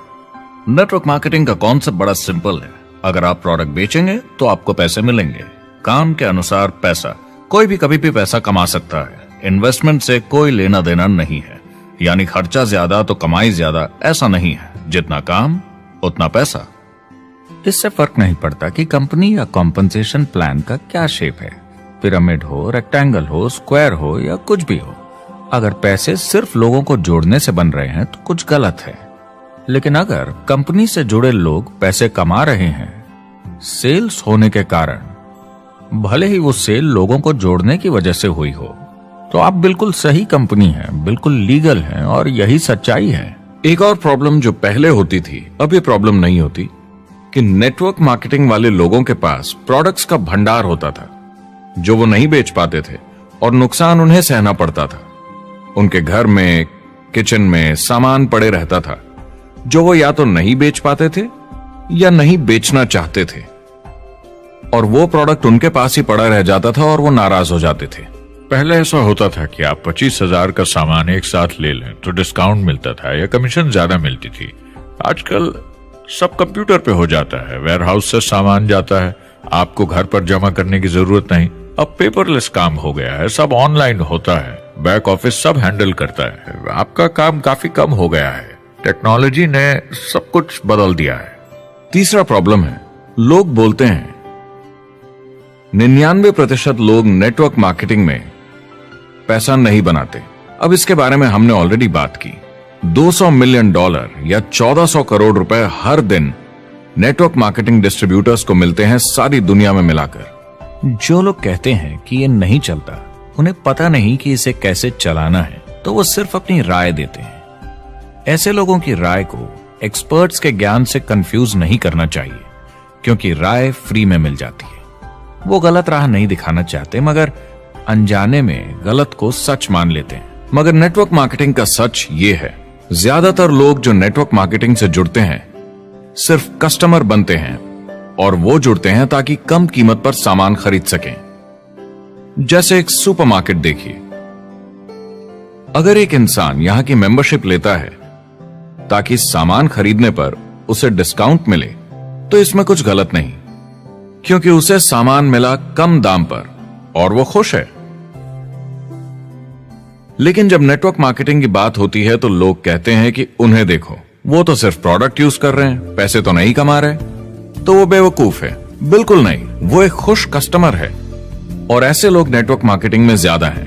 नेटवर्क मार्केटिंग का कॉन्सेप्ट बड़ा सिंपल है। अगर आप प्रोडक्ट बेचेंगे तो आपको पैसे मिलेंगे, काम के अनुसार पैसा। कोई भी कभी भी पैसा कमा सकता है, इन्वेस्टमेंट से कोई लेना देना नहीं है। यानी खर्चा ज्यादा तो कमाई ज्यादा, ऐसा नहीं है, जितना काम उतना पैसा। इससे फर्क नहीं पड़ता कि कंपनी या कॉम्पनसेशन प्लान का क्या शेप है, पिरामिड हो, रेक्टेंगल हो, स्क्वायर हो या कुछ भी हो। अगर पैसे सिर्फ लोगों को जोड़ने से बन रहे हैं तो कुछ गलत है। लेकिन अगर कंपनी से जुड़े लोग पैसे कमा रहे हैं सेल्स होने के कारण, भले ही वो सेल लोगों को जोड़ने की वजह से हुई हो, तो आप बिल्कुल सही कंपनी है, बिल्कुल लीगल है और यही सच्चाई है। एक और प्रॉब्लम जो पहले होती थी, अब ये प्रॉब्लम नहीं होती, कि नेटवर्क मार्केटिंग वाले लोगों के पास प्रोडक्ट्स का भंडार होता था जो वो नहीं बेच पाते थे और नुकसान उन्हें सहना पड़ता था। उनके घर में, किचन में सामान पड़े रहता था जो वो या तो नहीं बेच पाते थे या नहीं बेचना चाहते थे, और वो प्रोडक्ट उनके पास ही पड़ा रह जाता था और वो नाराज हो जाते थे। पहले ऐसा होता था कि आप 25,000 का सामान एक साथ ले लें तो डिस्काउंट मिलता था या कमीशन ज्यादा मिलती थी। आजकल सब कंप्यूटर पे हो जाता है, वेयर हाउस से सामान जाता है, आपको घर पर जमा करने की जरूरत नहीं। अब पेपरलेस काम हो गया है, सब ऑनलाइन होता है, बैक ऑफिस सब हैंडल करता है, आपका काम काफी कम हो गया है। टेक्नोलॉजी ने सब कुछ बदल दिया है। तीसरा प्रॉब्लम है, लोग बोलते हैं 99% लोग नेटवर्क मार्केटिंग में पैसा नहीं बनाते। अब इसके बारे में हमने ऑलरेडी बात की। $200 मिलियन या 1400 करोड़ रुपए हर दिन नेटवर्क मार्केटिंग डिस्ट्रीब्यूटर्स को मिलते हैं सारी दुनिया में मिलाकर। जो लोग कहते हैं कि ये नहीं चलता, उन्हें पता नहीं कि इसे कैसे चलाना है, तो वो सिर्फ अपनी राय देते हैं। ऐसे लोगों की राय को एक्सपर्ट्स के ज्ञान से कंफ्यूज नहीं करना चाहिए, क्योंकि राय फ्री में मिल जाती है। वो गलत राह नहीं दिखाना चाहते, मगर अनजाने में गलत को सच मान लेते हैं। मगर नेटवर्क मार्केटिंग का सच ये है, ज्यादातर लोग जो नेटवर्क मार्केटिंग से जुड़ते हैं सिर्फ कस्टमर बनते हैं, और वो जुड़ते हैं ताकि कम कीमत पर सामान खरीद सकें। जैसे एक सुपरमार्केट देखिए, अगर एक इंसान यहां की मेंबरशिप लेता है ताकि सामान खरीदने पर उसे डिस्काउंट मिले, तो इसमें कुछ गलत नहीं, क्योंकि उसे सामान मिला कम दाम पर और वो खुश है। लेकिन जब नेटवर्क मार्केटिंग की बात होती है तो लोग कहते हैं कि उन्हें देखो, वो तो सिर्फ प्रोडक्ट यूज कर रहे हैं, पैसे तो नहीं कमा रहे, तो वो बेवकूफ है। बिल्कुल नहीं, वो एक खुश कस्टमर है, और ऐसे लोग नेटवर्क मार्केटिंग में ज्यादा हैं।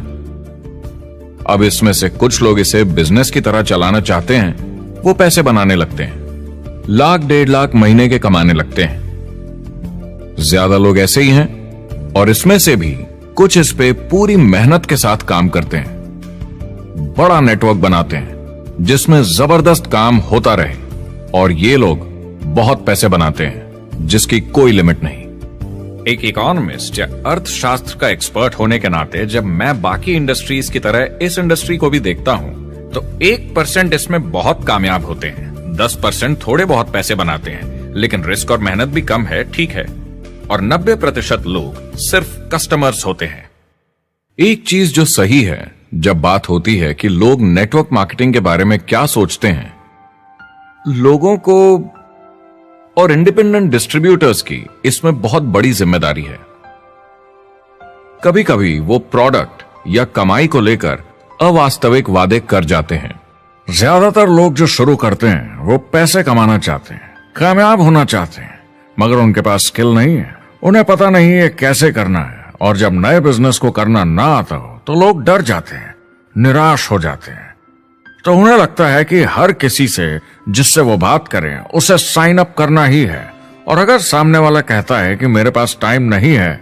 अब इसमें से कुछ लोग इसे बिजनेस की तरह चलाना चाहते हैं, वो पैसे बनाने लगते हैं, लाख 1.5 लाख महीने के कमाने लगते हैं। ज्यादा लोग ऐसे ही हैं, और इसमें से भी कुछ इस पे पूरी मेहनत के साथ काम करते हैं, बड़ा नेटवर्क बनाते हैं जिसमें जबरदस्त काम होता रहे, और ये लोग बहुत पैसे बनाते हैं जिसकी कोई लिमिट नहीं। एक इकोनॉमिस्ट या अर्थशास्त्र का एक्सपर्ट होने के नाते जब मैं बाकी इंडस्ट्रीज की तरह इस इंडस्ट्री को भी देखता हूं, तो 1% इसमें बहुत कामयाब होते हैं, 10% थोड़े बहुत पैसे बनाते हैं, लेकिन रिस्क और मेहनत भी कम है, ठीक है, और 90% लोग सिर्फ कस्टमर्स होते हैं। एक चीज जो सही है जब बात होती है कि लोग नेटवर्क मार्केटिंग के बारे में क्या सोचते हैं, लोगों को और इंडिपेंडेंट डिस्ट्रीब्यूटर्स की इसमें बहुत बड़ी जिम्मेदारी है। कभी कभी वो प्रोडक्ट या कमाई को लेकर अवास्तविक वादे कर जाते हैं। ज्यादातर लोग जो शुरू करते हैं वो पैसे कमाना चाहते हैं, कामयाब होना चाहते हैं, मगर उनके पास स्किल नहीं है, उन्हें पता नहीं है कैसे करना है, और जब नए बिजनेस को करना ना आता हो तो लोग डर जाते हैं, निराश हो जाते हैं। तो उन्हें लगता है कि हर किसी से जिससे वो बात करें उसे साइन अप करना ही है, और अगर सामने वाला कहता है कि मेरे पास टाइम नहीं है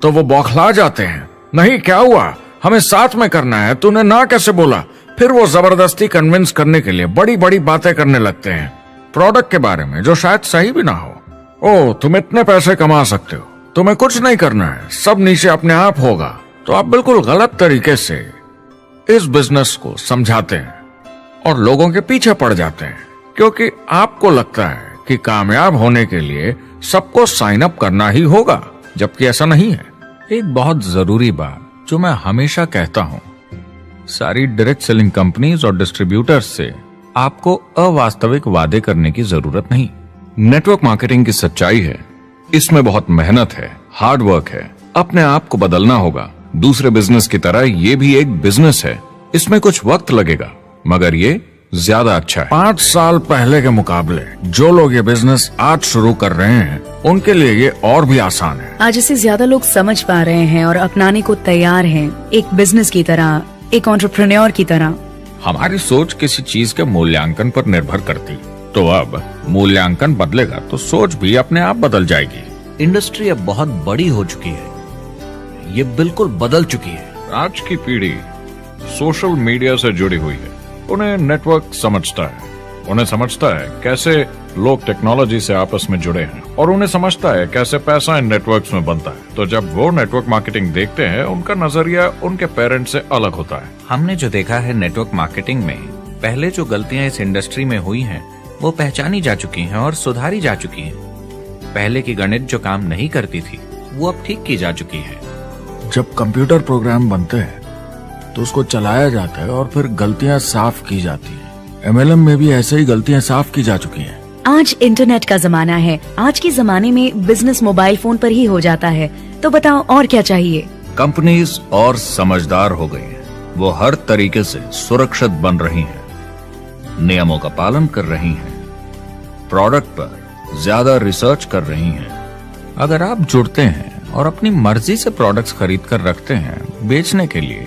तो वो बौखला जाते हैं। नहीं, क्या हुआ, हमें साथ में करना है, तूने ना कैसे बोला? फिर वो जबरदस्ती कन्विंस करने के लिए बड़ी बड़ी बातें करने लगते हैं प्रोडक्ट के बारे में, जो शायद सही भी ना हो। ओ, तुम इतने पैसे कमा सकते हो, तुम्हें कुछ नहीं करना है, सब नीचे अपने आप होगा। तो आप बिल्कुल गलत तरीके से इस बिजनेस को समझाते हैं और लोगों के पीछे पड़ जाते हैं, क्योंकि आपको लगता है कि कामयाब होने के लिए सबको साइन अप करना ही होगा, जबकि ऐसा नहीं है। एक बहुत जरूरी बात जो मैं हमेशा कहता हूं, सारी डायरेक्ट सेलिंग कंपनीज और डिस्ट्रीब्यूटर्स से आपको अवास्तविक वादे करने की जरूरत नहीं। नेटवर्क मार्केटिंग की सच्चाई है, इसमें बहुत मेहनत है, हार्ड वर्क है, अपने आप को बदलना होगा। दूसरे बिजनेस की तरह ये भी एक बिजनेस है, इसमें कुछ वक्त लगेगा, मगर ये ज्यादा अच्छा है। 5 साल पहले के मुकाबले जो लोग ये बिजनेस आज शुरू कर रहे हैं उनके लिए ये और भी आसान है। आज इसे ज्यादा लोग समझ पा रहे हैं और अपनाने को तैयार हैं, एक बिजनेस की तरह, एक एंटरप्रेन्योर की तरह। हमारी सोच किसी चीज के मूल्यांकन पर निर्भर करती, तो अब मूल्यांकन बदलेगा तो सोच भी अपने आप बदल जाएगी। इंडस्ट्री अब बहुत बड़ी हो चुकी है, ये बिल्कुल बदल चुकी है। आज की पीढ़ी सोशल मीडिया से जुड़ी हुई है, उन्हें नेटवर्क समझता है, उन्हें समझता है कैसे लोग टेक्नोलॉजी से आपस में जुड़े हैं, और उन्हें समझता है कैसे पैसा इन नेटवर्क्स में बनता है। तो जब वो नेटवर्क मार्केटिंग देखते हैं, उनका नजरिया उनके पेरेंट्स से अलग होता है। हमने जो देखा है नेटवर्क मार्केटिंग में, पहले जो गलतियां इस इंडस्ट्री में हुई हैं, वो पहचानी जा चुकी हैं और सुधारी जा चुकी हैं। पहले की गणित जो काम नहीं करती थी, वो अब ठीक की जा चुकी है। जब कंप्यूटर प्रोग्राम बनते हैं तो उसको चलाया जाता है और फिर गलतियां साफ की जाती हैं। MLM में भी ऐसे ही गलतियां साफ की जा चुकी हैं। आज इंटरनेट का जमाना है, आज के जमाने में बिजनेस मोबाइल फोन पर ही हो जाता है। तो बताओ और क्या चाहिए? कंपनीज और समझदार हो गई हैं, वो हर तरीके से सुरक्षित बन रही हैं, नियमों का पालन कर रही हैं, प्रोडक्ट पर ज्यादा रिसर्च कर रही हैं। अगर आप जुड़ते हैं और अपनी मर्जी से प्रोडक्ट्स खरीद कर रखते हैं बेचने के लिए,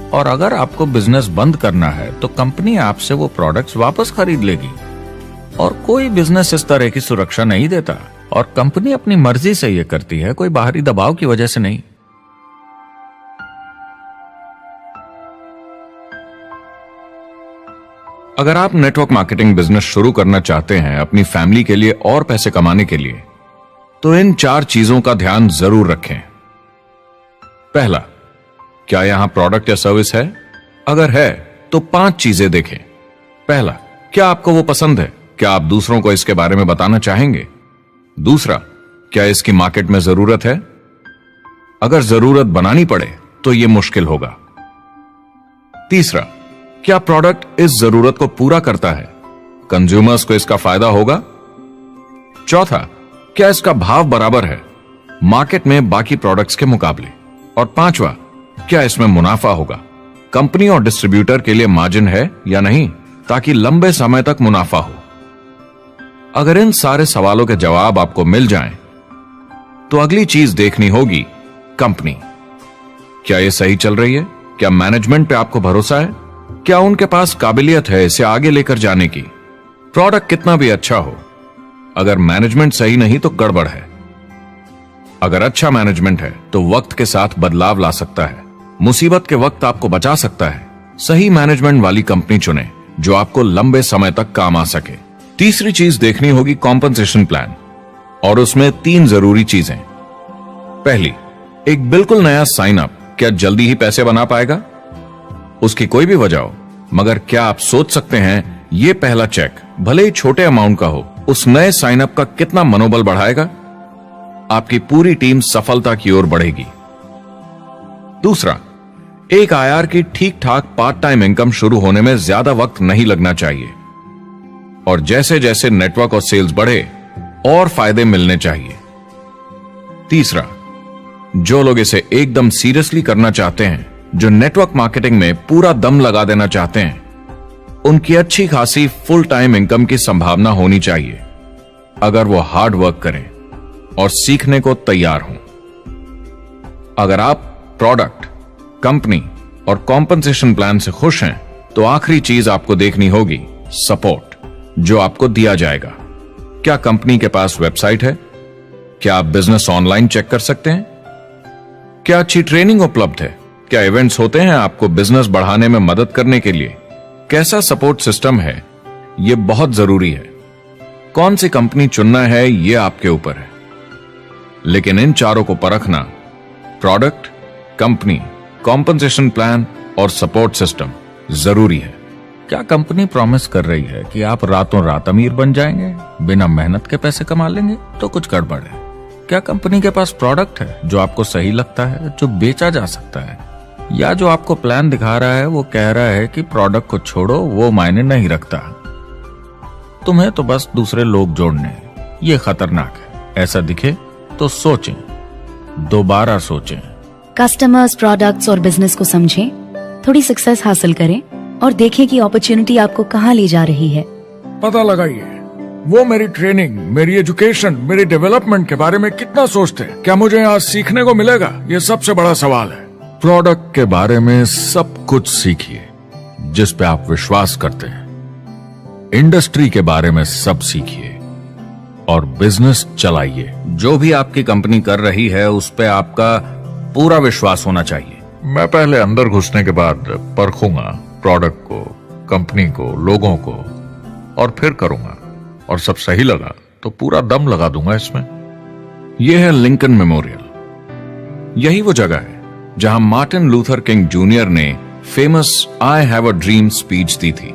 और अगर आपको बिजनेस बंद करना है तो कंपनी आपसे वो प्रोडक्ट्स वापस खरीद लेगी। और कोई बिजनेस इस तरह की सुरक्षा नहीं देता, और कंपनी अपनी मर्जी से ये करती है, कोई बाहरी दबाव की वजह से नहीं। अगर आप नेटवर्क मार्केटिंग बिजनेस शुरू करना चाहते हैं अपनी फैमिली के लिए और पैसे कमाने के लिए, तो इन 4 चीजों का ध्यान जरूर रखें। पहला, क्या यहां प्रोडक्ट या सर्विस है? अगर है तो 5 चीजें देखें। पहला, क्या आपको वो पसंद है? क्या आप दूसरों को इसके बारे में बताना चाहेंगे? दूसरा, क्या इसकी मार्केट में जरूरत है? अगर जरूरत बनानी पड़े तो यह मुश्किल होगा। तीसरा, क्या प्रोडक्ट इस जरूरत को पूरा करता है? कंज्यूमर्स को इसका फायदा होगा? चौथा, क्या इसका भाव बराबर है मार्केट में बाकी प्रोडक्ट्स के मुकाबले? और पांचवा, क्या इसमें मुनाफा होगा? कंपनी और डिस्ट्रीब्यूटर के लिए मार्जिन है या नहीं, ताकि लंबे समय तक मुनाफा हो। अगर इन सारे सवालों के जवाब आपको मिल जाएं, तो अगली चीज देखनी होगी कंपनी। क्या यह सही चल रही है? क्या मैनेजमेंट पे आपको भरोसा है? क्या उनके पास काबिलियत है इसे आगे लेकर जाने की? प्रोडक्ट कितना भी अच्छा हो, अगर मैनेजमेंट सही नहीं तो गड़बड़ है। अगर अच्छा मैनेजमेंट है तो वक्त के साथ बदलाव ला सकता है, मुसीबत के वक्त आपको बचा सकता है। सही मैनेजमेंट वाली कंपनी चुने जो आपको लंबे समय तक काम आ सके। तीसरी चीज देखनी होगी कॉम्पनसेशन प्लान, और उसमें 3 जरूरी चीजें। पहली, एक बिल्कुल नया साइन अप क्या जल्दी ही पैसे बना पाएगा? उसकी कोई भी वजह हो, मगर क्या आप सोच सकते हैं ये पहला चेक भले ही छोटे अमाउंट का हो, उस नए साइन अप का कितना मनोबल बढ़ाएगा? आपकी पूरी टीम सफलता की ओर बढ़ेगी। दूसरा, एक IR की ठीक ठाक पार्ट टाइम इनकम शुरू होने में ज्यादा वक्त नहीं लगना चाहिए, और जैसे जैसे नेटवर्क और सेल्स बढ़े और फायदे मिलने चाहिए। तीसरा, जो लोग इसे एकदम सीरियसली करना चाहते हैं, जो नेटवर्क मार्केटिंग में पूरा दम लगा देना चाहते हैं, उनकी अच्छी खासी फुल टाइम इनकम की संभावना होनी चाहिए, अगर वो हार्ड वर्क करें और सीखने को तैयार हों। अगर आप प्रोडक्ट, कंपनी और कॉम्पनसेशन प्लान से खुश हैं, तो आखिरी चीज आपको देखनी होगी सपोर्ट, जो आपको दिया जाएगा। क्या कंपनी के पास वेबसाइट है? क्या आप बिजनेस ऑनलाइन चेक कर सकते हैं? क्या अच्छी ट्रेनिंग उपलब्ध है? क्या इवेंट्स होते हैं आपको बिजनेस बढ़ाने में मदद करने के लिए? कैसा सपोर्ट सिस्टम है? यह बहुत जरूरी है। कौन सी कंपनी चुनना है, यह आपके ऊपर है, लेकिन इन चारों को परखना, प्रोडक्ट, कंपनी, कॉम्पनसेशन प्लान और सपोर्ट सिस्टम, जरूरी है। क्या कंपनी प्रॉमिस कर रही है कि आप रातों रात अमीर बन जाएंगे, बिना मेहनत के पैसे कमा लेंगे? तो कुछ गड़बड़ है। क्या कंपनी के पास प्रोडक्ट है जो आपको सही लगता है, जो बेचा जा सकता है? या जो आपको प्लान दिखा रहा है वो कह रहा है कि प्रोडक्ट को छोड़ो, वो मायने नहीं रखता, तुम्हें तो बस दूसरे लोग जोड़ने हैं। ये खतरनाक है। ऐसा दिखे तो सोचें, दोबारा सोचें। कस्टमर्स, प्रोडक्ट्स और बिजनेस को समझें, थोड़ी सक्सेस हासिल करें और देखें कि अपॉर्चुनिटी आपको कहाँ ले जा रही है। पता लगाइए वो मेरी ट्रेनिंग, मेरी एजुकेशन, मेरी डेवलपमेंट के बारे में कितना सोचते हैं। क्या मुझे यहाँ सीखने को मिलेगा? ये सबसे बड़ा सवाल है। प्रोडक्ट के बारे में सब कुछ सीखिए जिस पे आप विश्वास करते हैं। इंडस्ट्री के बारे में सब सीखिए और बिजनेस चलाइए। जो भी आपकी कंपनी कर रही है उस पे आपका पूरा विश्वास होना चाहिए। मैं पहले अंदर घुसने के बाद परखूंगा प्रोडक्ट को, कंपनी को, लोगों को, और फिर करूंगा, और सब सही लगा तो पूरा दम लगा दूंगा इसमें। यह है लिंकन मेमोरियल। यही वो जगह है जहां मार्टिन लूथर किंग जूनियर ने famous I have a dream speech दी थी।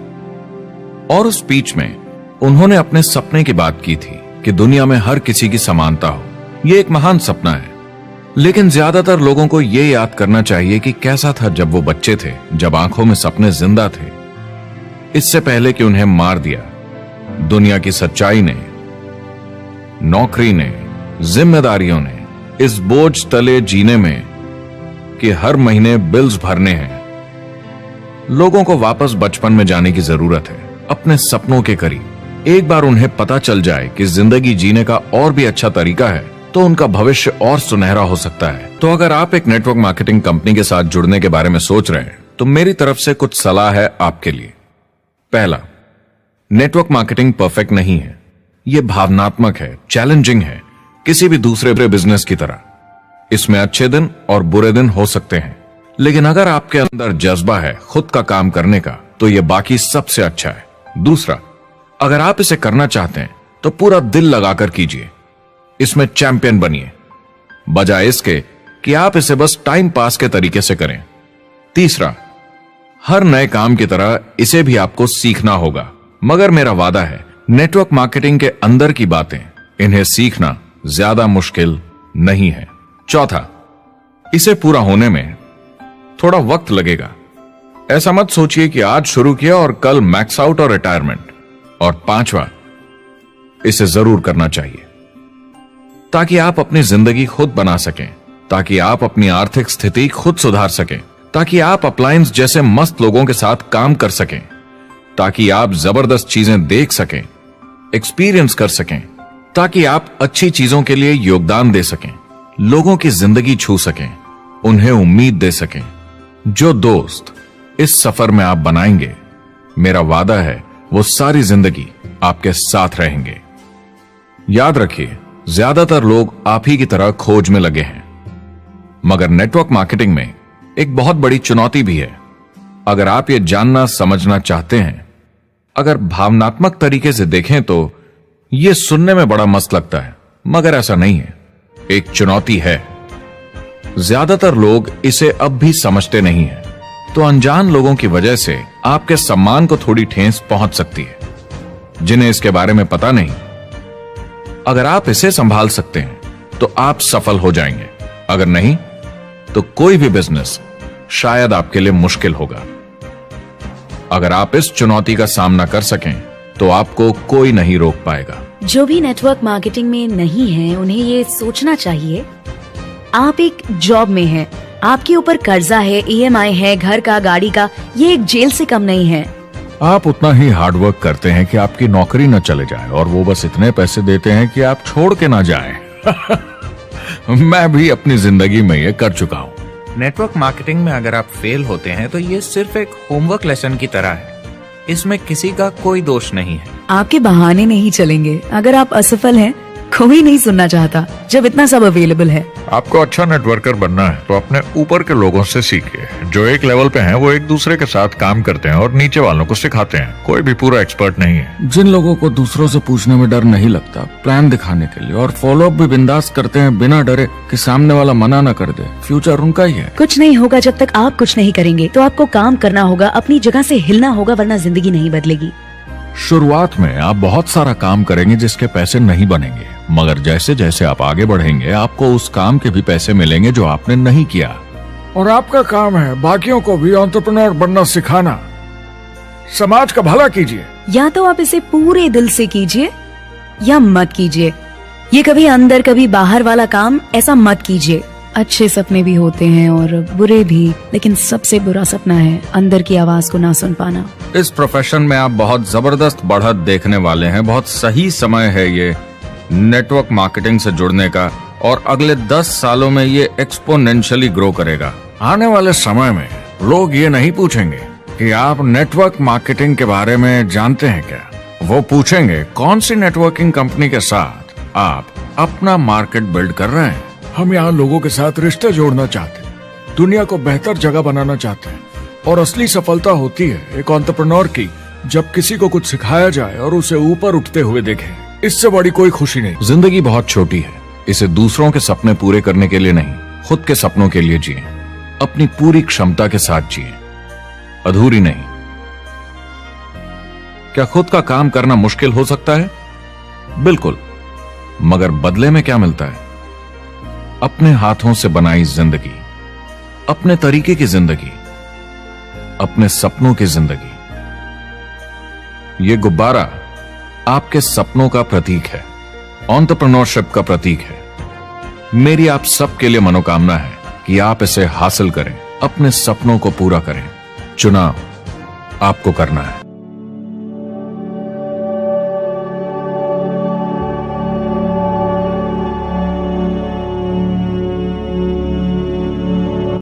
और उस स्पीच में उन्होंने अपने सपने की बात की थी कि दुनिया में हर किसी की समानता हो। यह एक महान सपना है, लेकिन ज्यादातर लोगों को यह याद करना चाहिए कि कैसा था जब वो बच्चे थे, जब आंखों में सपने जिंदा थे, इससे पहले कि उन्हें मार दिया दुनिया की सच्चाई ने, नौकरी ने, जिम्मेदारियों ने, इस बोझ तले जीने में कि हर महीने बिल्स भरने हैं। लोगों को वापस बचपन में जाने की जरूरत है, अपने सपनों के करीब। एक बार उन्हें पता चल जाए कि जिंदगी जीने का और भी अच्छा तरीका है, तो उनका भविष्य और सुनहरा हो सकता है। तो अगर आप एक नेटवर्क मार्केटिंग कंपनी के साथ जुड़ने के बारे में सोच रहे हैं, तो मेरी तरफ से कुछ सलाह है आपके लिए। पहला, नेटवर्क मार्केटिंग परफेक्ट नहीं है। यह भावनात्मक है, चैलेंजिंग है, किसी भी दूसरे बिजनेस की तरह। इसमें अच्छे दिन और बुरे दिन हो सकते हैं, लेकिन अगर आपके अंदर जज्बा है खुद का काम करने का, तो यह बाकी सबसे अच्छा है। दूसरा, अगर आप इसे करना चाहते हैं तो पूरा दिल लगाकर कीजिए, इसमें चैंपियन बनिए, बजाय इसके कि आप इसे बस टाइम पास के तरीके से करें। तीसरा, हर नए काम की तरह इसे भी आपको सीखना होगा, मगर मेरा वादा है नेटवर्क मार्केटिंग के अंदर की बातें, इन्हें सीखना ज्यादा मुश्किल नहीं है। चौथा, इसे पूरा होने में थोड़ा वक्त लगेगा। ऐसा मत सोचिए कि आज शुरू किया और कल मैक्स आउट और रिटायरमेंट। और पांचवा, इसे जरूर करना चाहिए ताकि आप अपनी जिंदगी खुद बना सकें, ताकि आप अपनी आर्थिक स्थिति खुद सुधार सकें, ताकि आप अप्लायंस जैसे मस्त लोगों के साथ काम कर सकें, ताकि आप जबरदस्त चीजें देख सकें, एक्सपीरियंस कर सकें, ताकि आप अच्छी चीजों के लिए योगदान दे सकें, लोगों की जिंदगी छू सकें, उन्हें उम्मीद दे सकें। जो दोस्त इस सफर में आप बनाएंगे, मेरा वादा है वो सारी जिंदगी आपके साथ रहेंगे। याद रखिए, ज्यादातर लोग आप ही की तरह खोज में लगे हैं, मगर नेटवर्क मार्केटिंग में एक बहुत बड़ी चुनौती भी है। अगर आप ये जानना समझना चाहते हैं, अगर भावनात्मक तरीके से देखें तो यह सुनने में बड़ा मस्त लगता है, मगर ऐसा नहीं है। एक चुनौती है। ज्यादातर लोग इसे अब भी समझते नहीं हैं, तो अनजान लोगों की वजह से आपके सम्मान को थोड़ी ठेस पहुंच सकती है, जिन्हें इसके बारे में पता नहीं। अगर आप इसे संभाल सकते हैं तो आप सफल हो जाएंगे, अगर नहीं तो कोई भी बिजनेस शायद आपके लिए मुश्किल होगा। अगर आप इस चुनौती का सामना कर सकें तो आपको कोई नहीं रोक पाएगा। जो भी नेटवर्क मार्केटिंग में नहीं है, उन्हें ये सोचना चाहिए, आप एक जॉब में हैं, आपके ऊपर कर्जा है, EMI है, घर का, गाड़ी का, ये एक जेल से कम नहीं है। आप उतना ही हार्डवर्क करते हैं कि आपकी नौकरी न चले जाए, और वो बस इतने पैसे देते हैं कि आप छोड़ के ना जाएं। मैं भी अपनी जिंदगी में ये कर चुका हूँ। नेटवर्क मार्केटिंग में अगर आप फेल होते हैं तो ये सिर्फ एक होमवर्क लेसन की तरह है। इसमें किसी का कोई दोष नहीं है। आपके बहाने नहीं चलेंगे। अगर आप असफल हैं, कोई नहीं सुनना चाहता जब इतना सब अवेलेबल है। आपको अच्छा नेटवर्कर बनना है तो अपने ऊपर के लोगों से सीखिए। जो एक लेवल पे हैं वो एक दूसरे के साथ काम करते हैं और नीचे वालों को सिखाते हैं। कोई भी पूरा एक्सपर्ट नहीं है। जिन लोगों को दूसरों से पूछने में डर नहीं लगता, प्लान दिखाने के लिए और फॉलो अप भी बिंदास करते हैं बिना डरे कि सामने वाला मना न कर दे, फ्यूचर उनका ही है। कुछ नहीं होगा जब तक आप कुछ नहीं करेंगे। तो आपको काम करना होगा, अपनी जगह से हिलना होगा, वरना जिंदगी नहीं बदलेगी। शुरुआत में आप बहुत सारा काम करेंगे जिसके पैसे नहीं बनेंगे, मगर जैसे जैसे आप आगे बढ़ेंगे आपको उस काम के भी पैसे मिलेंगे जो आपने नहीं किया। और आपका काम है बाकियों को भी एंटरप्रेन्योर बनना सिखाना। समाज का भला कीजिए। या तो आप इसे पूरे दिल से कीजिए या मत कीजिए। ये कभी अंदर कभी बाहर वाला काम ऐसा मत कीजिए। अच्छे सपने भी होते हैं और बुरे भी, लेकिन सबसे बुरा सपना है अंदर की आवाज को ना सुन पाना। इस प्रोफेशन में आप बहुत जबरदस्त बढ़त देखने वाले हैं। बहुत सही समय है ये नेटवर्क मार्केटिंग से जुड़ने का, और अगले 10 सालों में ये एक्सपोनेंशियली ग्रो करेगा। आने वाले समय में लोग ये नहीं पूछेंगे कि आप नेटवर्क मार्केटिंग के बारे में जानते हैं क्या। वो पूछेंगे कौन सी नेटवर्किंग कंपनी के साथ आप अपना मार्केट बिल्ड कर रहे हैं। हम यहाँ लोगों के साथ रिश्ते जोड़ना चाहते हैं, दुनिया को बेहतर जगह बनाना चाहते हैं। और असली सफलता होती है एक एंटरप्रेन्योर की, जब किसी को कुछ सिखाया जाए और उसे ऊपर उठते हुए देखे। इससे बड़ी कोई खुशी नहीं। जिंदगी बहुत छोटी है, इसे दूसरों के सपने पूरे करने के लिए नहीं, खुद के सपनों के लिए जिए। अपनी पूरी क्षमता के साथ जिए, अधूरी नहीं। क्या खुद का काम करना मुश्किल हो सकता है? बिल्कुल, मगर बदले में क्या मिलता है? अपने हाथों से बनाई जिंदगी, अपने तरीके की जिंदगी, अपने सपनों की जिंदगी। ये गुब्बारा आपके सपनों का प्रतीक है, एंटरप्रेन्योरशिप का प्रतीक है। मेरी आप सबके लिए मनोकामना है कि आप इसे हासिल करें, अपने सपनों को पूरा करें। चुनाव आपको करना है।